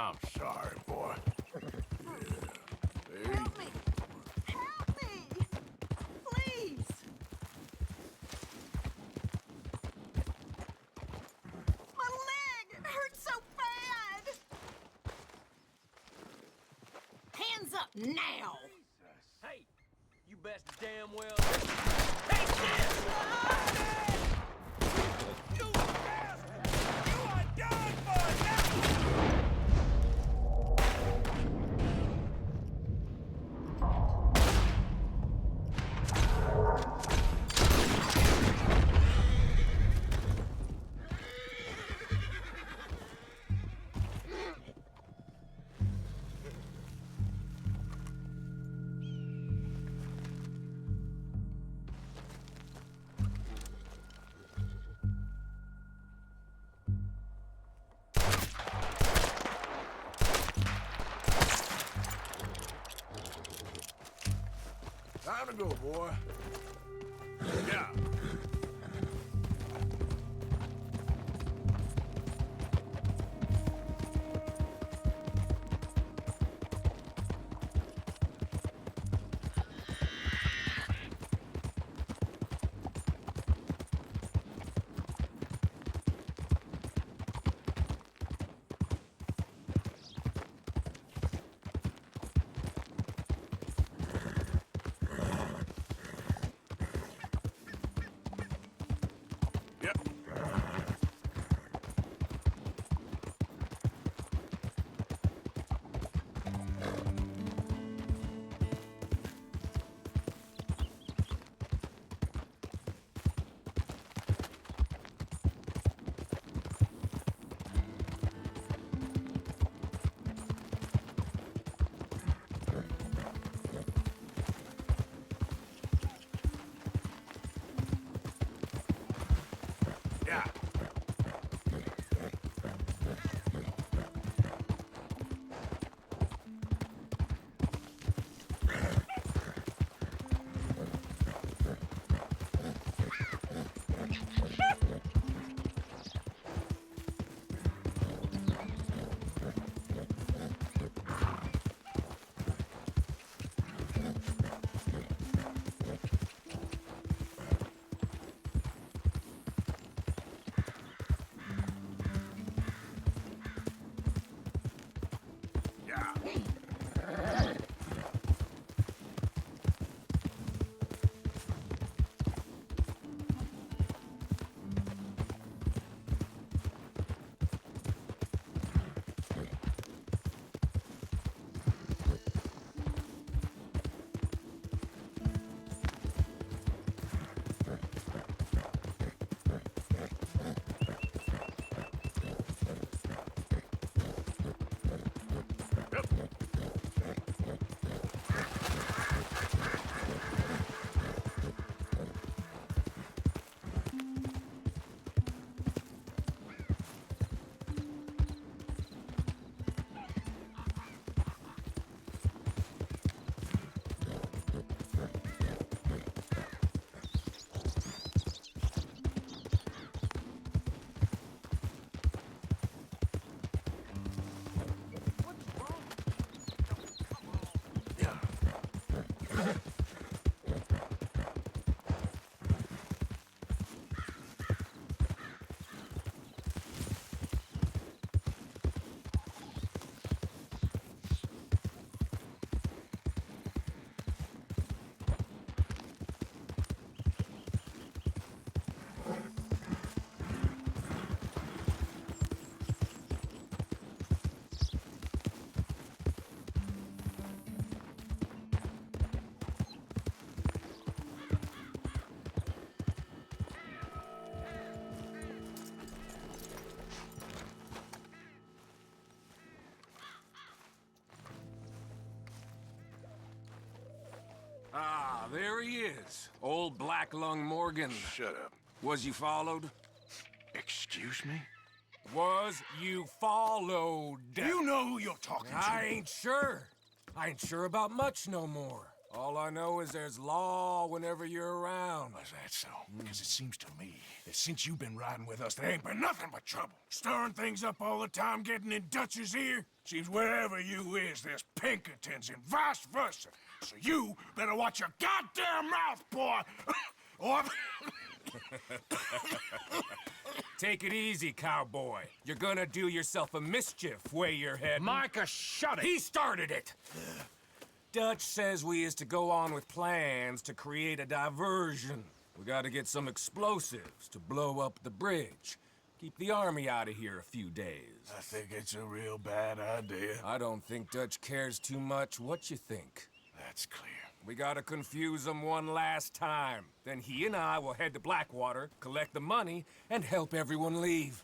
I'm sorry, boy. Yeah. Help me! Help me! Please! My leg! It hurts so bad! Hands up now! Hey, you best damn well. Take this! You bastard! You are done for now! Time to go, boy. Yeah. Yep. Yeah. Ah, there he is. Old Black Lung Morgan. Shut up. Was you followed? Excuse me? Was you followed? You know who you're talking to. I ain't sure. I ain't sure about much no more. All I know is there's law whenever you're around. Is that so? Because it seems to me that since you've been riding with us, there ain't been nothing but trouble. Stirring things up all the time, getting in Dutch's ear. Seems wherever you is, there's Pinkertons and vice versa. So you better watch your goddamn mouth, boy! Or... Take it easy, cowboy. You're gonna do yourself a mischief way you're heading. Micah, shut it! He started it! Dutch says we is to go on with plans to create a diversion. We gotta get some explosives to blow up the bridge. Keep the army out of here a few days. I think it's a real bad idea. I don't think Dutch cares too much what you think. That's clear. We gotta confuse him one last time. Then he and I will head to Blackwater, collect the money, and help everyone leave.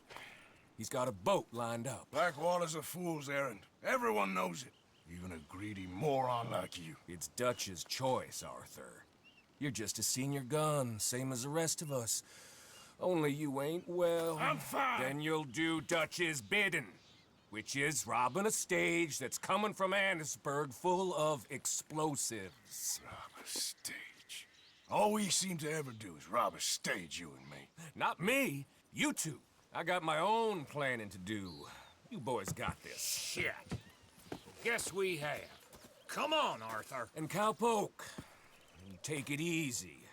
He's got a boat lined up. Blackwater's a fool's errand. Everyone knows it. Even a greedy moron like you. It's Dutch's choice, Arthur. You're just a senior gun, same as the rest of us. Only you ain't well. I'm fine. Then you'll do Dutch's bidding, which is robbing a stage that's coming from Annisburg full of explosives. Rob a stage. All we seem to ever do is rob a stage, you and me. Not me, you two. I got my own planning to do. You boys got this. Shit. Guess we have. Come on, Arthur. And Cowpoke, you take it easy.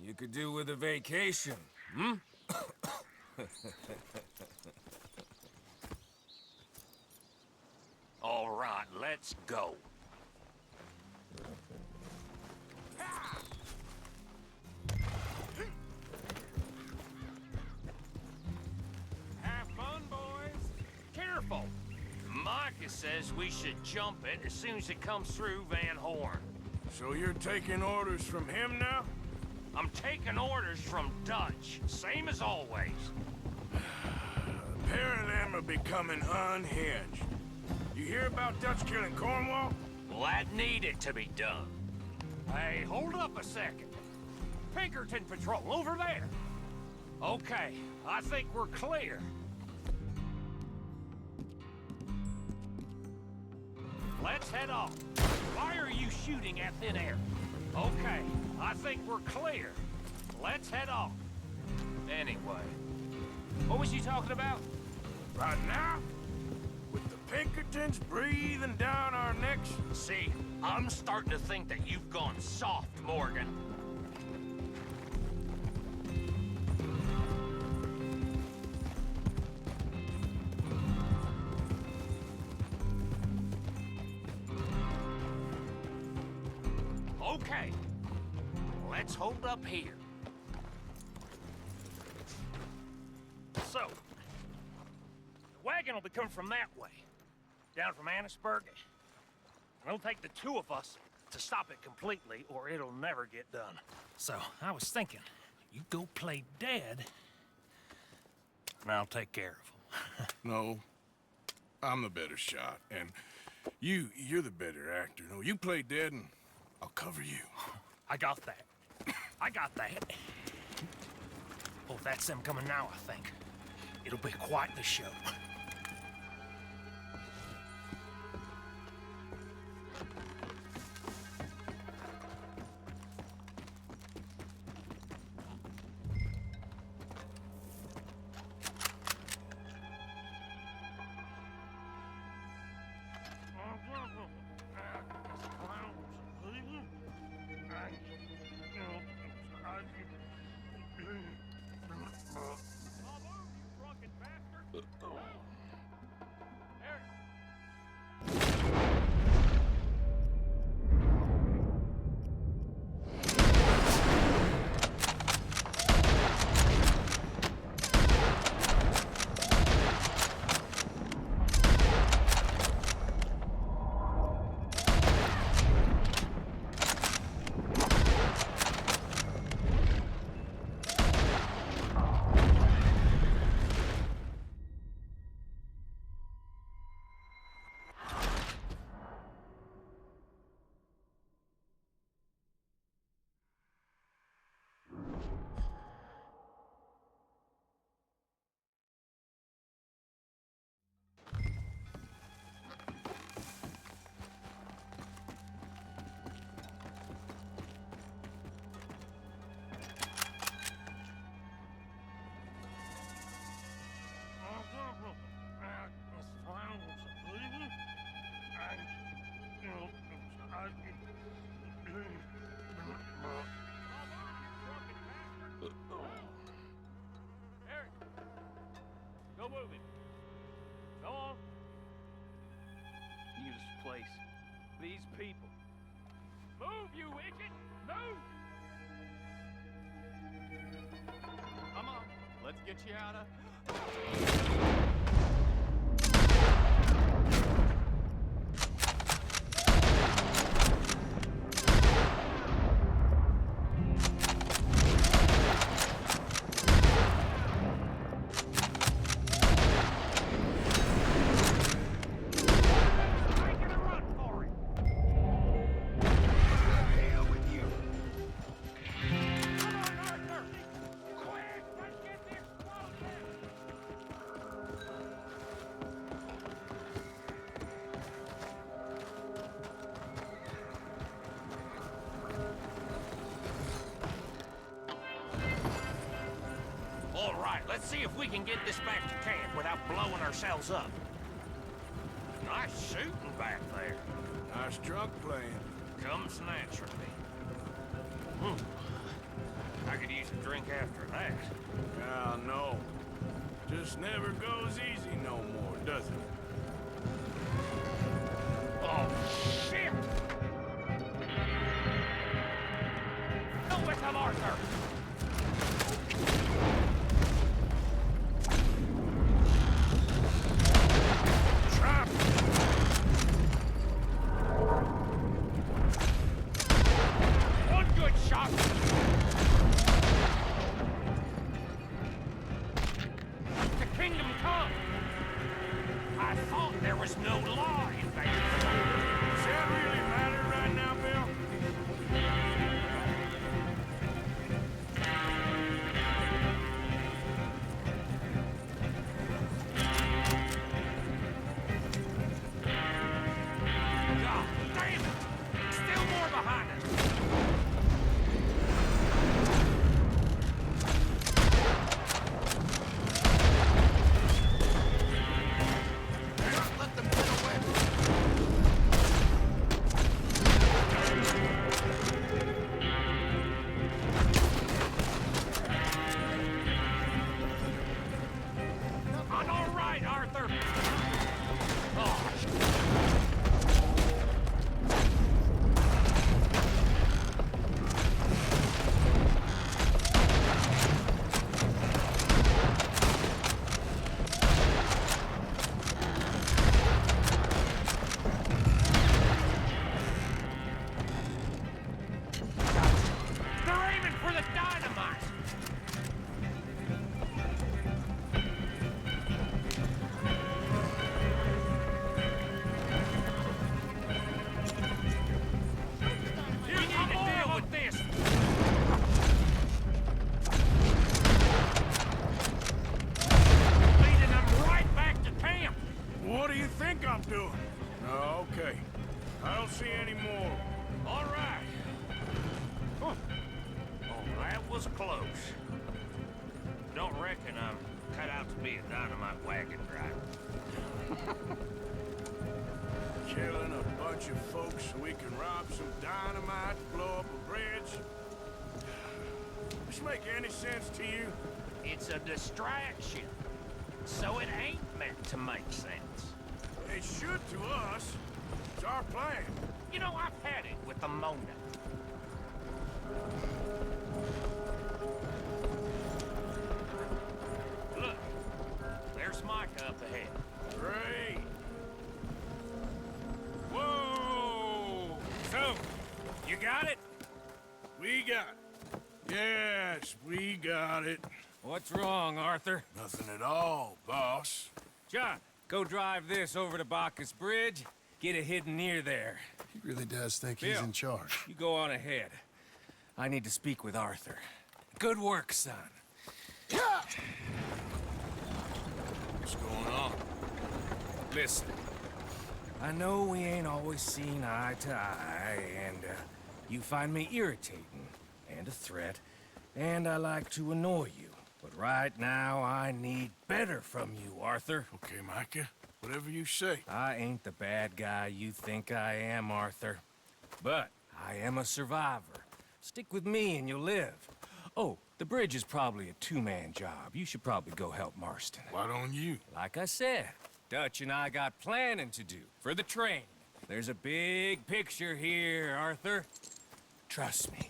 You could do with a vacation, hmm? All right, let's go. Have fun, boys. Careful. Micah says we should jump it as soon as it comes through Van Horn. So you're taking orders from him now? I'm taking orders from Dutch, same as always. A pair of them are becoming unhinged. You hear about Dutch killing Cornwall? Well, that needed to be done. Hey, hold up a second. Pinkerton Patrol, over there. Okay, I think we're clear. Let's head off. Why are you shooting at thin air? Okay, I think we're clear. Let's head off. Anyway, what was you talking about? Right now? With the Pinkertons breathing down our necks? See, I'm starting to think that you've gone soft, Morgan. Okay, let's hold up here. So, the wagon will be coming from that way, down from Annisburg. It'll take the two of us to stop it completely, or it'll never get done. So, I was thinking, you go play dead, and I'll take care of him. No, I'm the better shot, and you're the better actor. No, you play dead, and I'll cover you. I got that. I got that. Oh, that's them coming now, I think. It'll be quite the show. Go move him. Go on. Use this place. These people. Move, you idiot! Move! Come on, let's get you out of... All right, let's see if we can get this back to camp without blowing ourselves up. Nice shooting back there. Nice drunk playing. Comes naturally. I could use a drink after that. Yeah, no. Just never goes easy no more, does it? Oh, shit! Go with him, Arthur! One good shot! The kingdom come! I thought there was no law in Vegas. Does that really matter right now, Bill? God damn it! Still more behind us! Let them get away. I'm all right, Arthur! Oh, they're aiming for the dynamite! We need to deal with this! Leading them right back to camp! What do you think I'm doing? Oh, okay. I don't see any more. All right. Oh, that was close. Don't reckon I'm cut out to be a dynamite wagon driver. Killing a bunch of folks so we can rob some dynamite, blow up a bridge. This make any sense to you? It's a distraction, so it ain't meant to make sense. It should to us. It's our plan. You know, I've had it with the Mona. Look, there's Micah up ahead. Great. Whoa! So, you got it? We got it. Yes, we got it. What's wrong, Arthur? Nothing at all, boss. John, go drive this over to Bacchus Bridge. Get it hidden near there. He really does think he's Bill, in charge. You go on ahead. I need to speak with Arthur. Good work, son. What's going on? Listen, I know we ain't always seen eye to eye, and you find me irritating and a threat, and I like to annoy you. But right now, I need better from you, Arthur. Okay, Micah. Whatever you say. I ain't the bad guy you think I am, Arthur. But I am a survivor. Stick with me and you'll live. Oh, The bridge is probably a two-man job. You should probably go help Marston. Why don't you? Like I said, Dutch and I got planning to do for the train. There's a big picture here, Arthur. Trust me.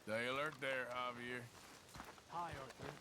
Stay alert there, Javier. Hi, Arthur.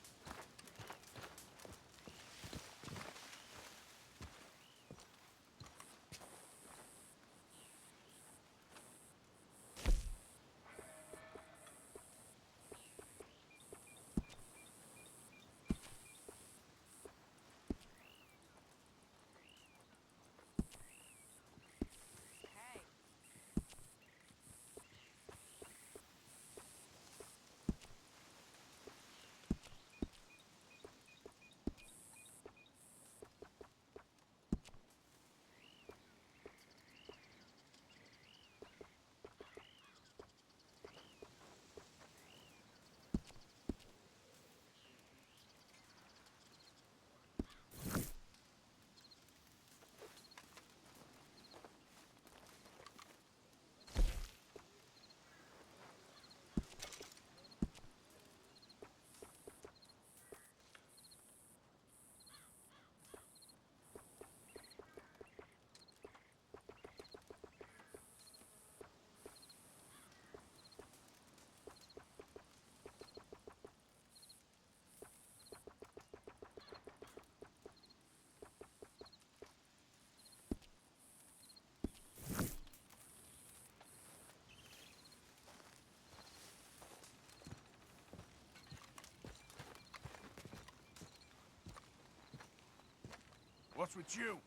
What's with you?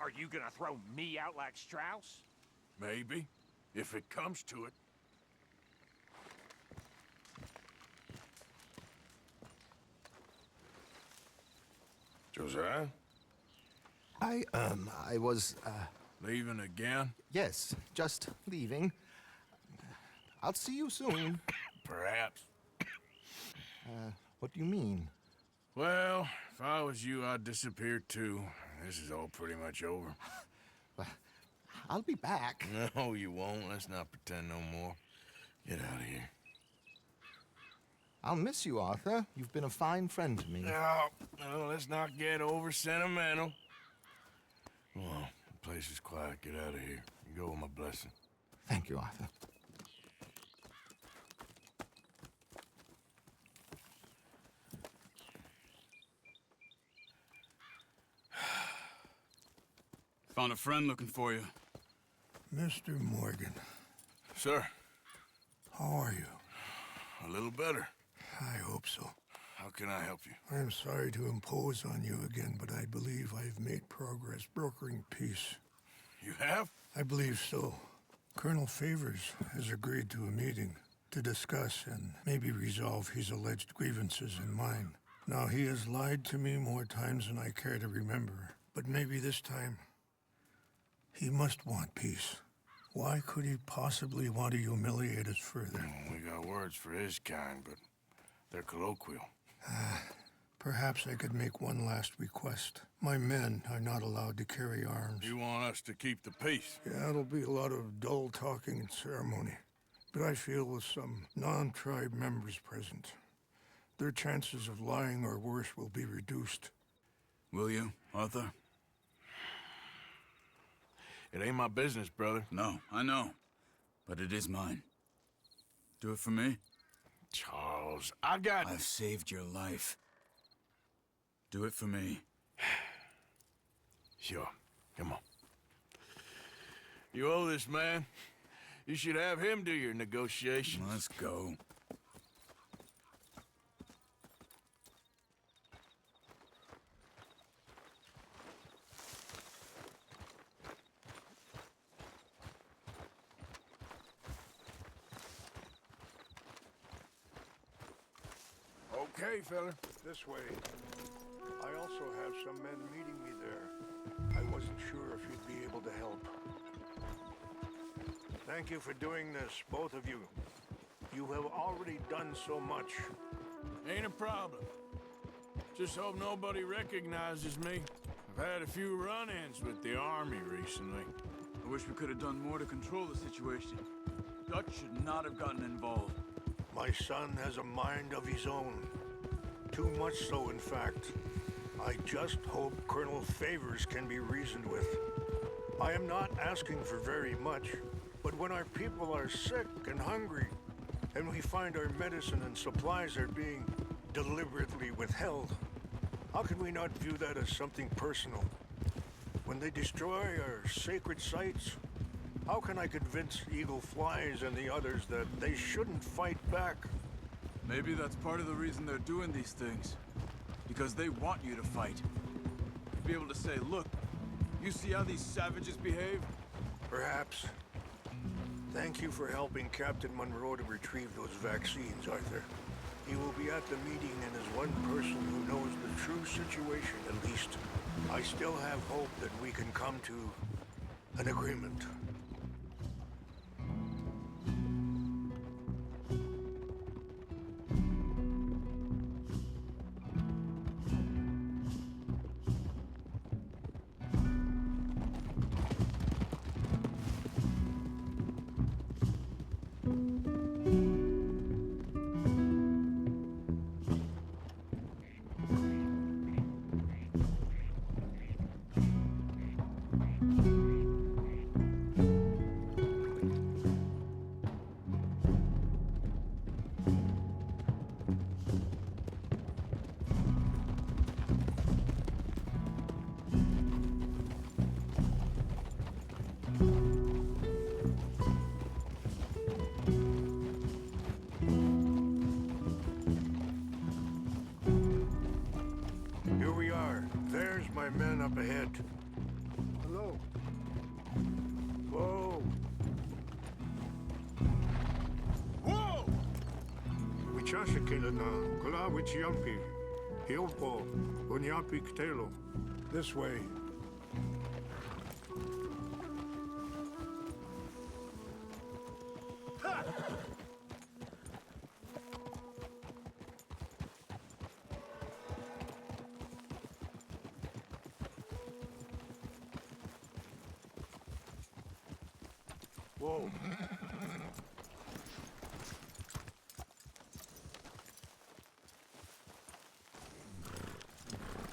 Are you gonna throw me out like Strauss? Maybe, if it comes to it. Josiah? I was, Leaving again? yes, just leaving. I'll see you soon. Perhaps. What do you mean? Well, if I was you, I'd disappear too. This is all pretty much over. I'll be back. No, you won't. Let's not pretend no more. Get out of here. I'll miss you, Arthur. You've been a fine friend to me. No, let's not get over sentimental. Well, the place is quiet. Get out of here. You go with my blessing. Thank you, Arthur. Found a friend looking for you. Mr. Morgan. Sir. How are you? A little better. I hope so. How can I help you? I'm sorry to impose on you again, but I believe I've made progress brokering peace. You have? I believe so. Colonel Favors has agreed to a meeting to discuss and maybe resolve his alleged grievances and mine. Now, he has lied to me more times than I care to remember, but maybe this time he must want peace. Why could he possibly want to humiliate us further? We got words for his kind, but they're colloquial. Perhaps I could make one last request. My men are not allowed to carry arms. You want us to keep the peace? Yeah, it'll be a lot of dull talking and ceremony. But I feel with some non-tribe members present, their chances of lying or worse will be reduced. Will you, Arthur? It ain't my business, brother. No, I know. But it is mine. Do it for me? Charles, I've saved your life. Do it for me. Sure. Come on. You owe this man. You should have him do your negotiations. Let's go. Okay, fella. This way. I also have some men meeting me there. I wasn't sure if you'd be able to help. Thank you for doing this, both of you. You have already done so much. Ain't a problem. Just hope nobody recognizes me. I've had a few run-ins with the army recently. I wish we could have done more to control the situation. Dutch should not have gotten involved. My son has a mind of his own. Too much so, in fact. I just hope Colonel Favors can be reasoned with. I am not asking for very much, but when our people are sick and hungry, and we find our medicine and supplies are being deliberately withheld, how can we not view that as something personal? When they destroy our sacred sites, how can I convince Eagle Flies and the others that they shouldn't fight back? Maybe that's part of the reason they're doing these things. Because they want you to fight. To be able to say, look, you see how these savages behave? Perhaps. Thank you for helping Captain Monroe to retrieve those vaccines, Arthur. He will be at the meeting and is one person who knows the true situation, at least. I still have hope that we can come to an agreement. Here we are. There's my men up ahead. Hello. Whoa. Whoa! Wichashikila na kula wichiampi. Hilpo. Bunyapi ktelo. This way. Whoa.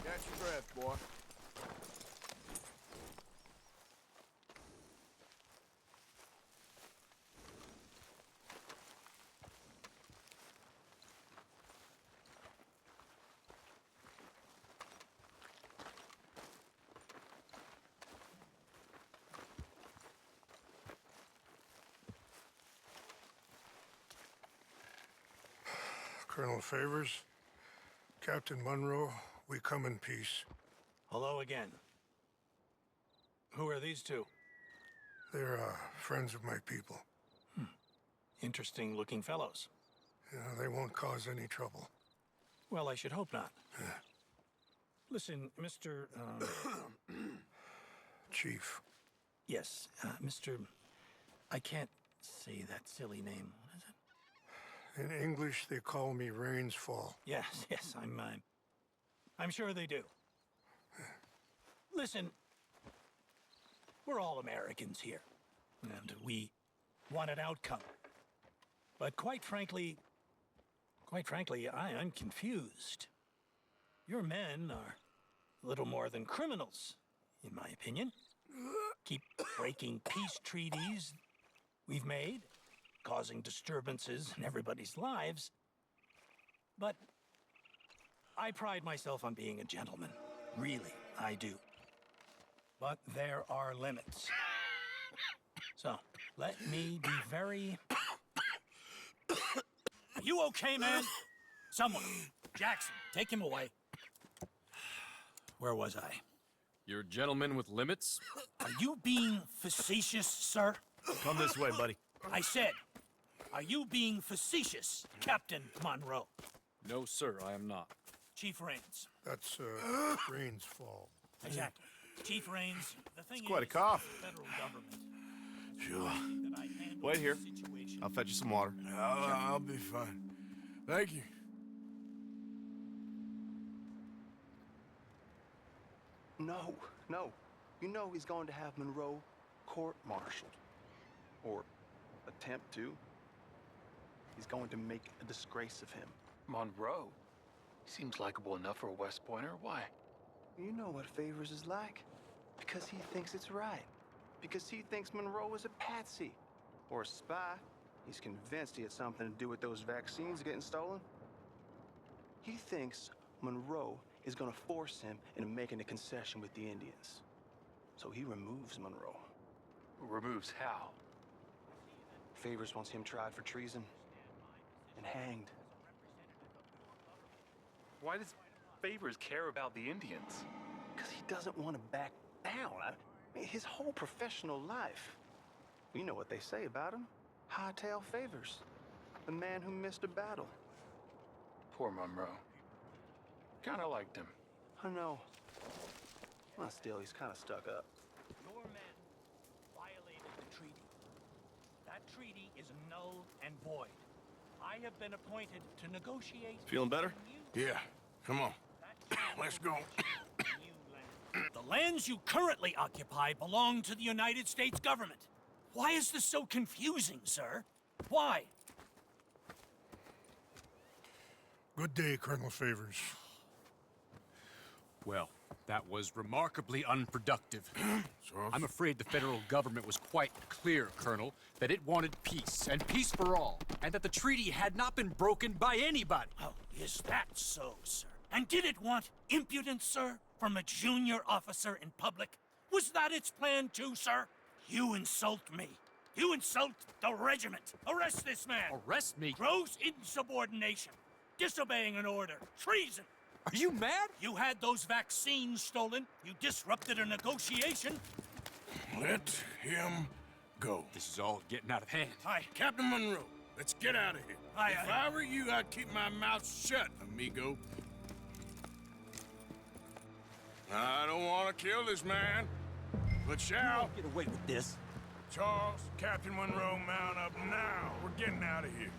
Catch your breath, boy. Colonel Favors, Captain Monroe, we come in peace. Hello again. Who are these two? They're friends of my people. Interesting looking fellows. Yeah, they won't cause any trouble. Well, I should hope not. Listen, Mr. Chief. Yes, Mr. I can't say that silly name. What is it? In English, they call me Rains Fall. Yes, I'm sure they do. Listen, we're all Americans here, and we want an outcome. But quite frankly, Quite frankly, I am confused. Your men are little more than criminals, in my opinion. Keep breaking peace treaties we've made, causing disturbances in everybody's lives. But I pride myself on being a gentleman. Really, I do. But there are limits. So, let me be very... Are you okay, man? Someone. Jackson, take him away. Where was I? You're a gentleman with limits? Are you being facetious, sir? Come this way, buddy. I said, are you being facetious, Captain Monroe? No, sir, I am not. Chief Raines. That's, Rain's fault. Exactly. Chief Raines, the thing It's quite a is, cough. the federal government. Sure. Wait here. I'll fetch you some water. I'll be fine. Thank you. No, no. You know he's going to have Monroe court-martialed. Or attempt to. He's going to make a disgrace of him. Monroe? Seems likable enough for a West Pointer. Why? You know what Favors is like. Because he thinks it's right. Because he thinks Monroe is a patsy. Or a spy. He's convinced he had something to do with those vaccines getting stolen. He thinks Monroe is gonna force him into making a concession with the Indians. So he removes Monroe. Removes how? Favors wants him tried for treason and hanged. Why does Favors care about the Indians? Because he doesn't want to back down. I mean, his whole professional life. You know what they say about him. Hightail Favors. The man who missed a battle. Poor Monroe. Kinda liked him. I know. Well, still, he's kind of stuck up. Your men violated the treaty. That treaty is null and void. I have been appointed to negotiate... Feeling better? Yeah, come on. Let's go. The lands you currently occupy belong to the United States government. Why is this so confusing, sir? Why? Good day, Colonel Favors. Well, that was remarkably unproductive. I'm afraid the federal government was quite clear, Colonel, that it wanted peace, and peace for all, and that the treaty had not been broken by anybody. Oh, is that so, sir? And did it want impudence, sir, from a junior officer in public? Was that its plan too, sir? You insult me. You insult the regiment. Arrest this man. Arrest me? Gross insubordination. Disobeying an order. Treason. Are you mad? You had those vaccines stolen. You disrupted a negotiation. Let him go. This is all getting out of hand. Hi. Captain Monroe, let's get out of here. If I were you, I'd keep my mouth shut, amigo. I don't want to kill this man, but shall. Get away with this. Charles, Captain Monroe, mount up now. We're getting out of here.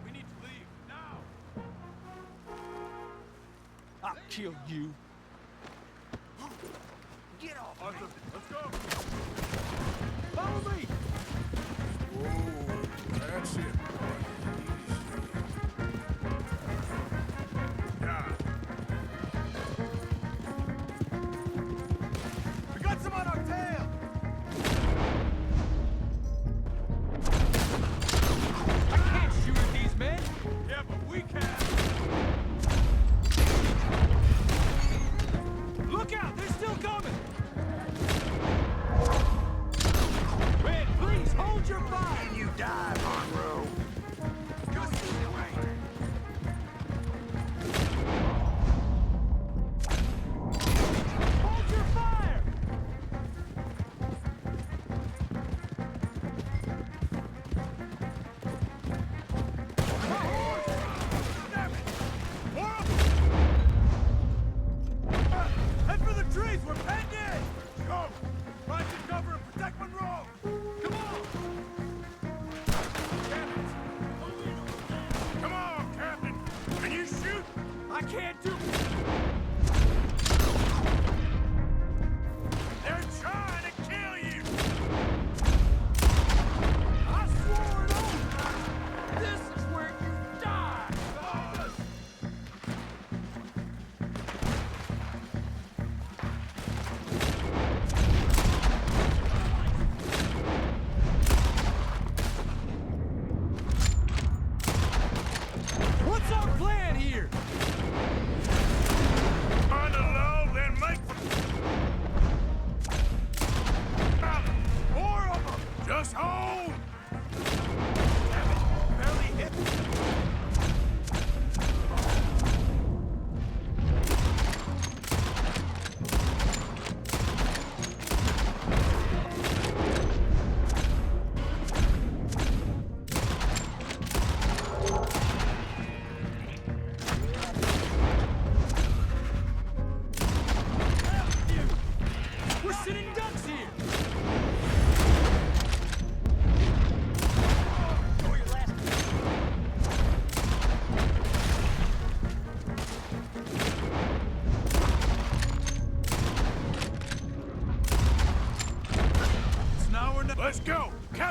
We need to leave, now! I'll kill you. Get off! Arthur, let's go! Follow me! Whoa, that's it. We got some on our tail! I can't shoot at these men! Yeah, but we can! Look out! They're still coming! Red, please hold your fire! And you die, Monroe. Just this way! Hold your fire! Head for the trees! We're penned in! Go! Find some cover and protect Monroe! Come on! Come on, Captain! Can you shoot? I can't do... They're trying to kill you! I swore an oath! This is where you die!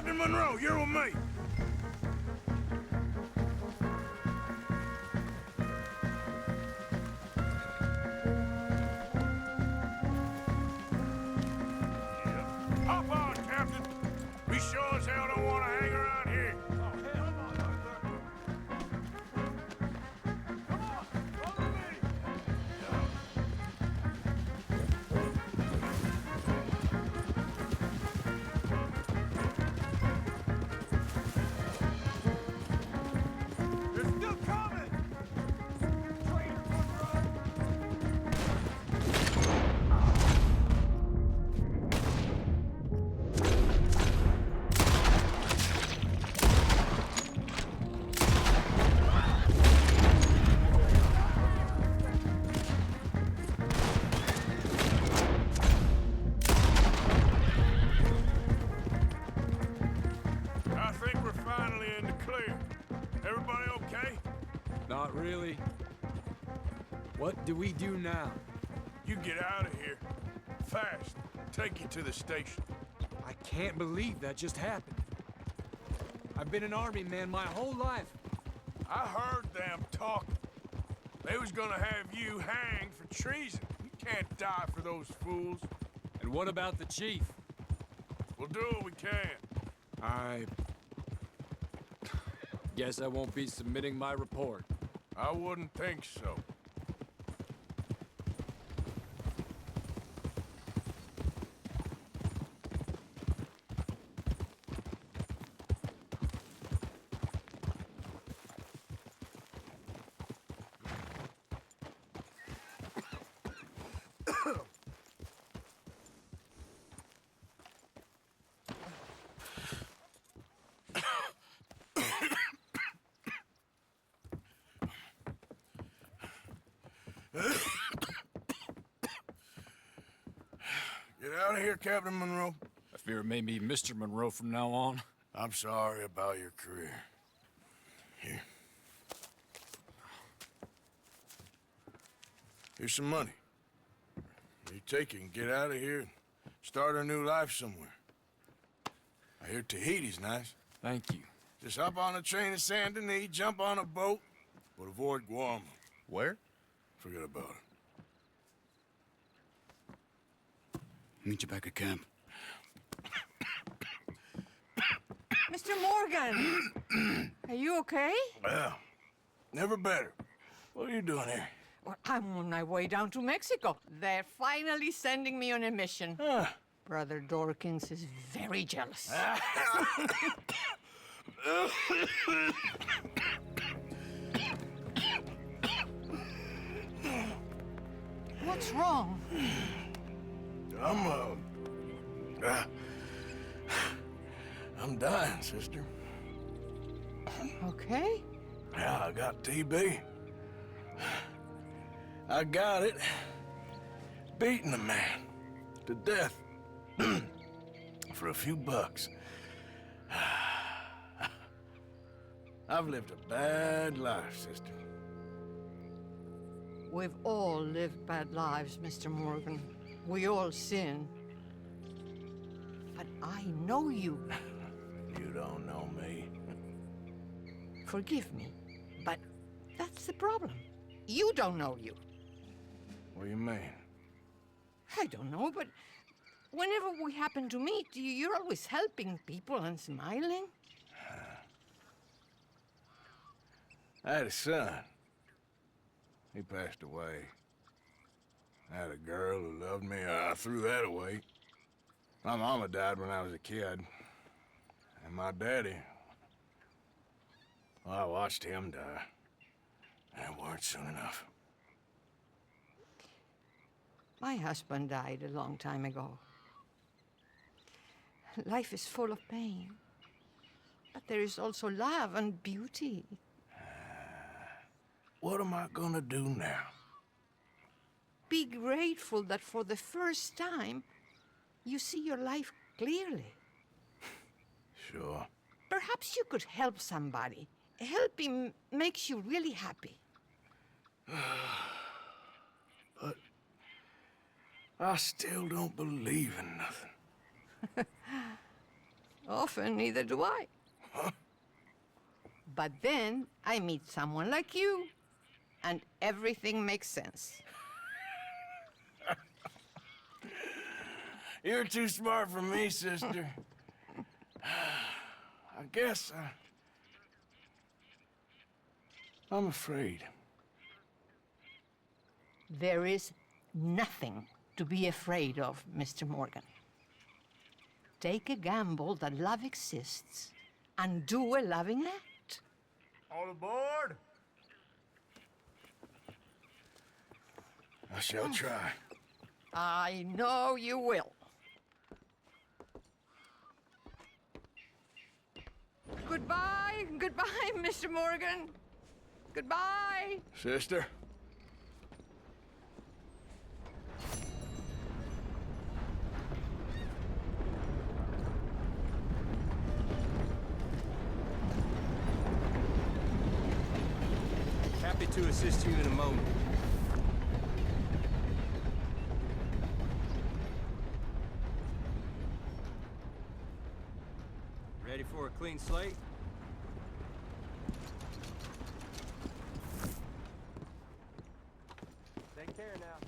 Captain Monroe, you're with me. Hop on, Captain. We sure as hell don't want to hang around here. They're still coming! I think we're finally in the clear. Everybody okay? Not really. What do we do now? You get out of here. Fast. Take you to the station. I can't believe that just happened. I've been an army man my whole life. I heard them talking. They was gonna have you hanged for treason. You can't die for those fools. And what about the chief? We'll do what we can. I guess I won't be submitting my report. I wouldn't think so. Get out of here, Captain Monroe. I fear it may be Mr. Monroe from now on. I'm sorry about your career. Here. Here's some money. You take it and get out of here and start a new life somewhere. I hear Tahiti's nice. Thank you. Just hop on a train to Saint Denis, jump on a boat, but avoid Guam. Where? Forget about it. Meet you back at camp. Mr. Morgan! Are you okay? Well, never better. What are you doing here? Well, I'm on my way down to Mexico. They're finally sending me on a mission. Brother Dorkins is very jealous. What's wrong? I'm dying, sister. Okay. Yeah, I got TB. I got it. Beating a man to death for a few bucks. I've lived a bad life, sister. We've all lived bad lives, Mr. Morgan. We all sin. But I know you. You don't know me. Forgive me, but that's the problem. You don't know you. What do you mean? I don't know, but whenever we happen to meet, you're always helping people and smiling. I had a son. He passed away. I had a girl who loved me. I threw that away. My mama died when I was a kid. And my daddy, well, I watched him die. And it weren't soon enough. My husband died a long time ago. Life is full of pain. But there is also love and beauty. What am I gonna do now? Be grateful that for the first time, you see your life clearly. Sure. Perhaps you could help somebody. Helping makes you really happy. But I still don't believe in nothing. Often, neither do I. But then I meet someone like you, and everything makes sense. You're too smart for me, sister. I guess I'm afraid. There is nothing to be afraid of, Mr. Morgan. Take a gamble that love exists and do a loving act. All aboard? I shall try. I know you will. Goodbye, goodbye, Mr. Morgan. Goodbye. Sister? Happy to assist you in a moment. Ready for a clean slate? Take care now.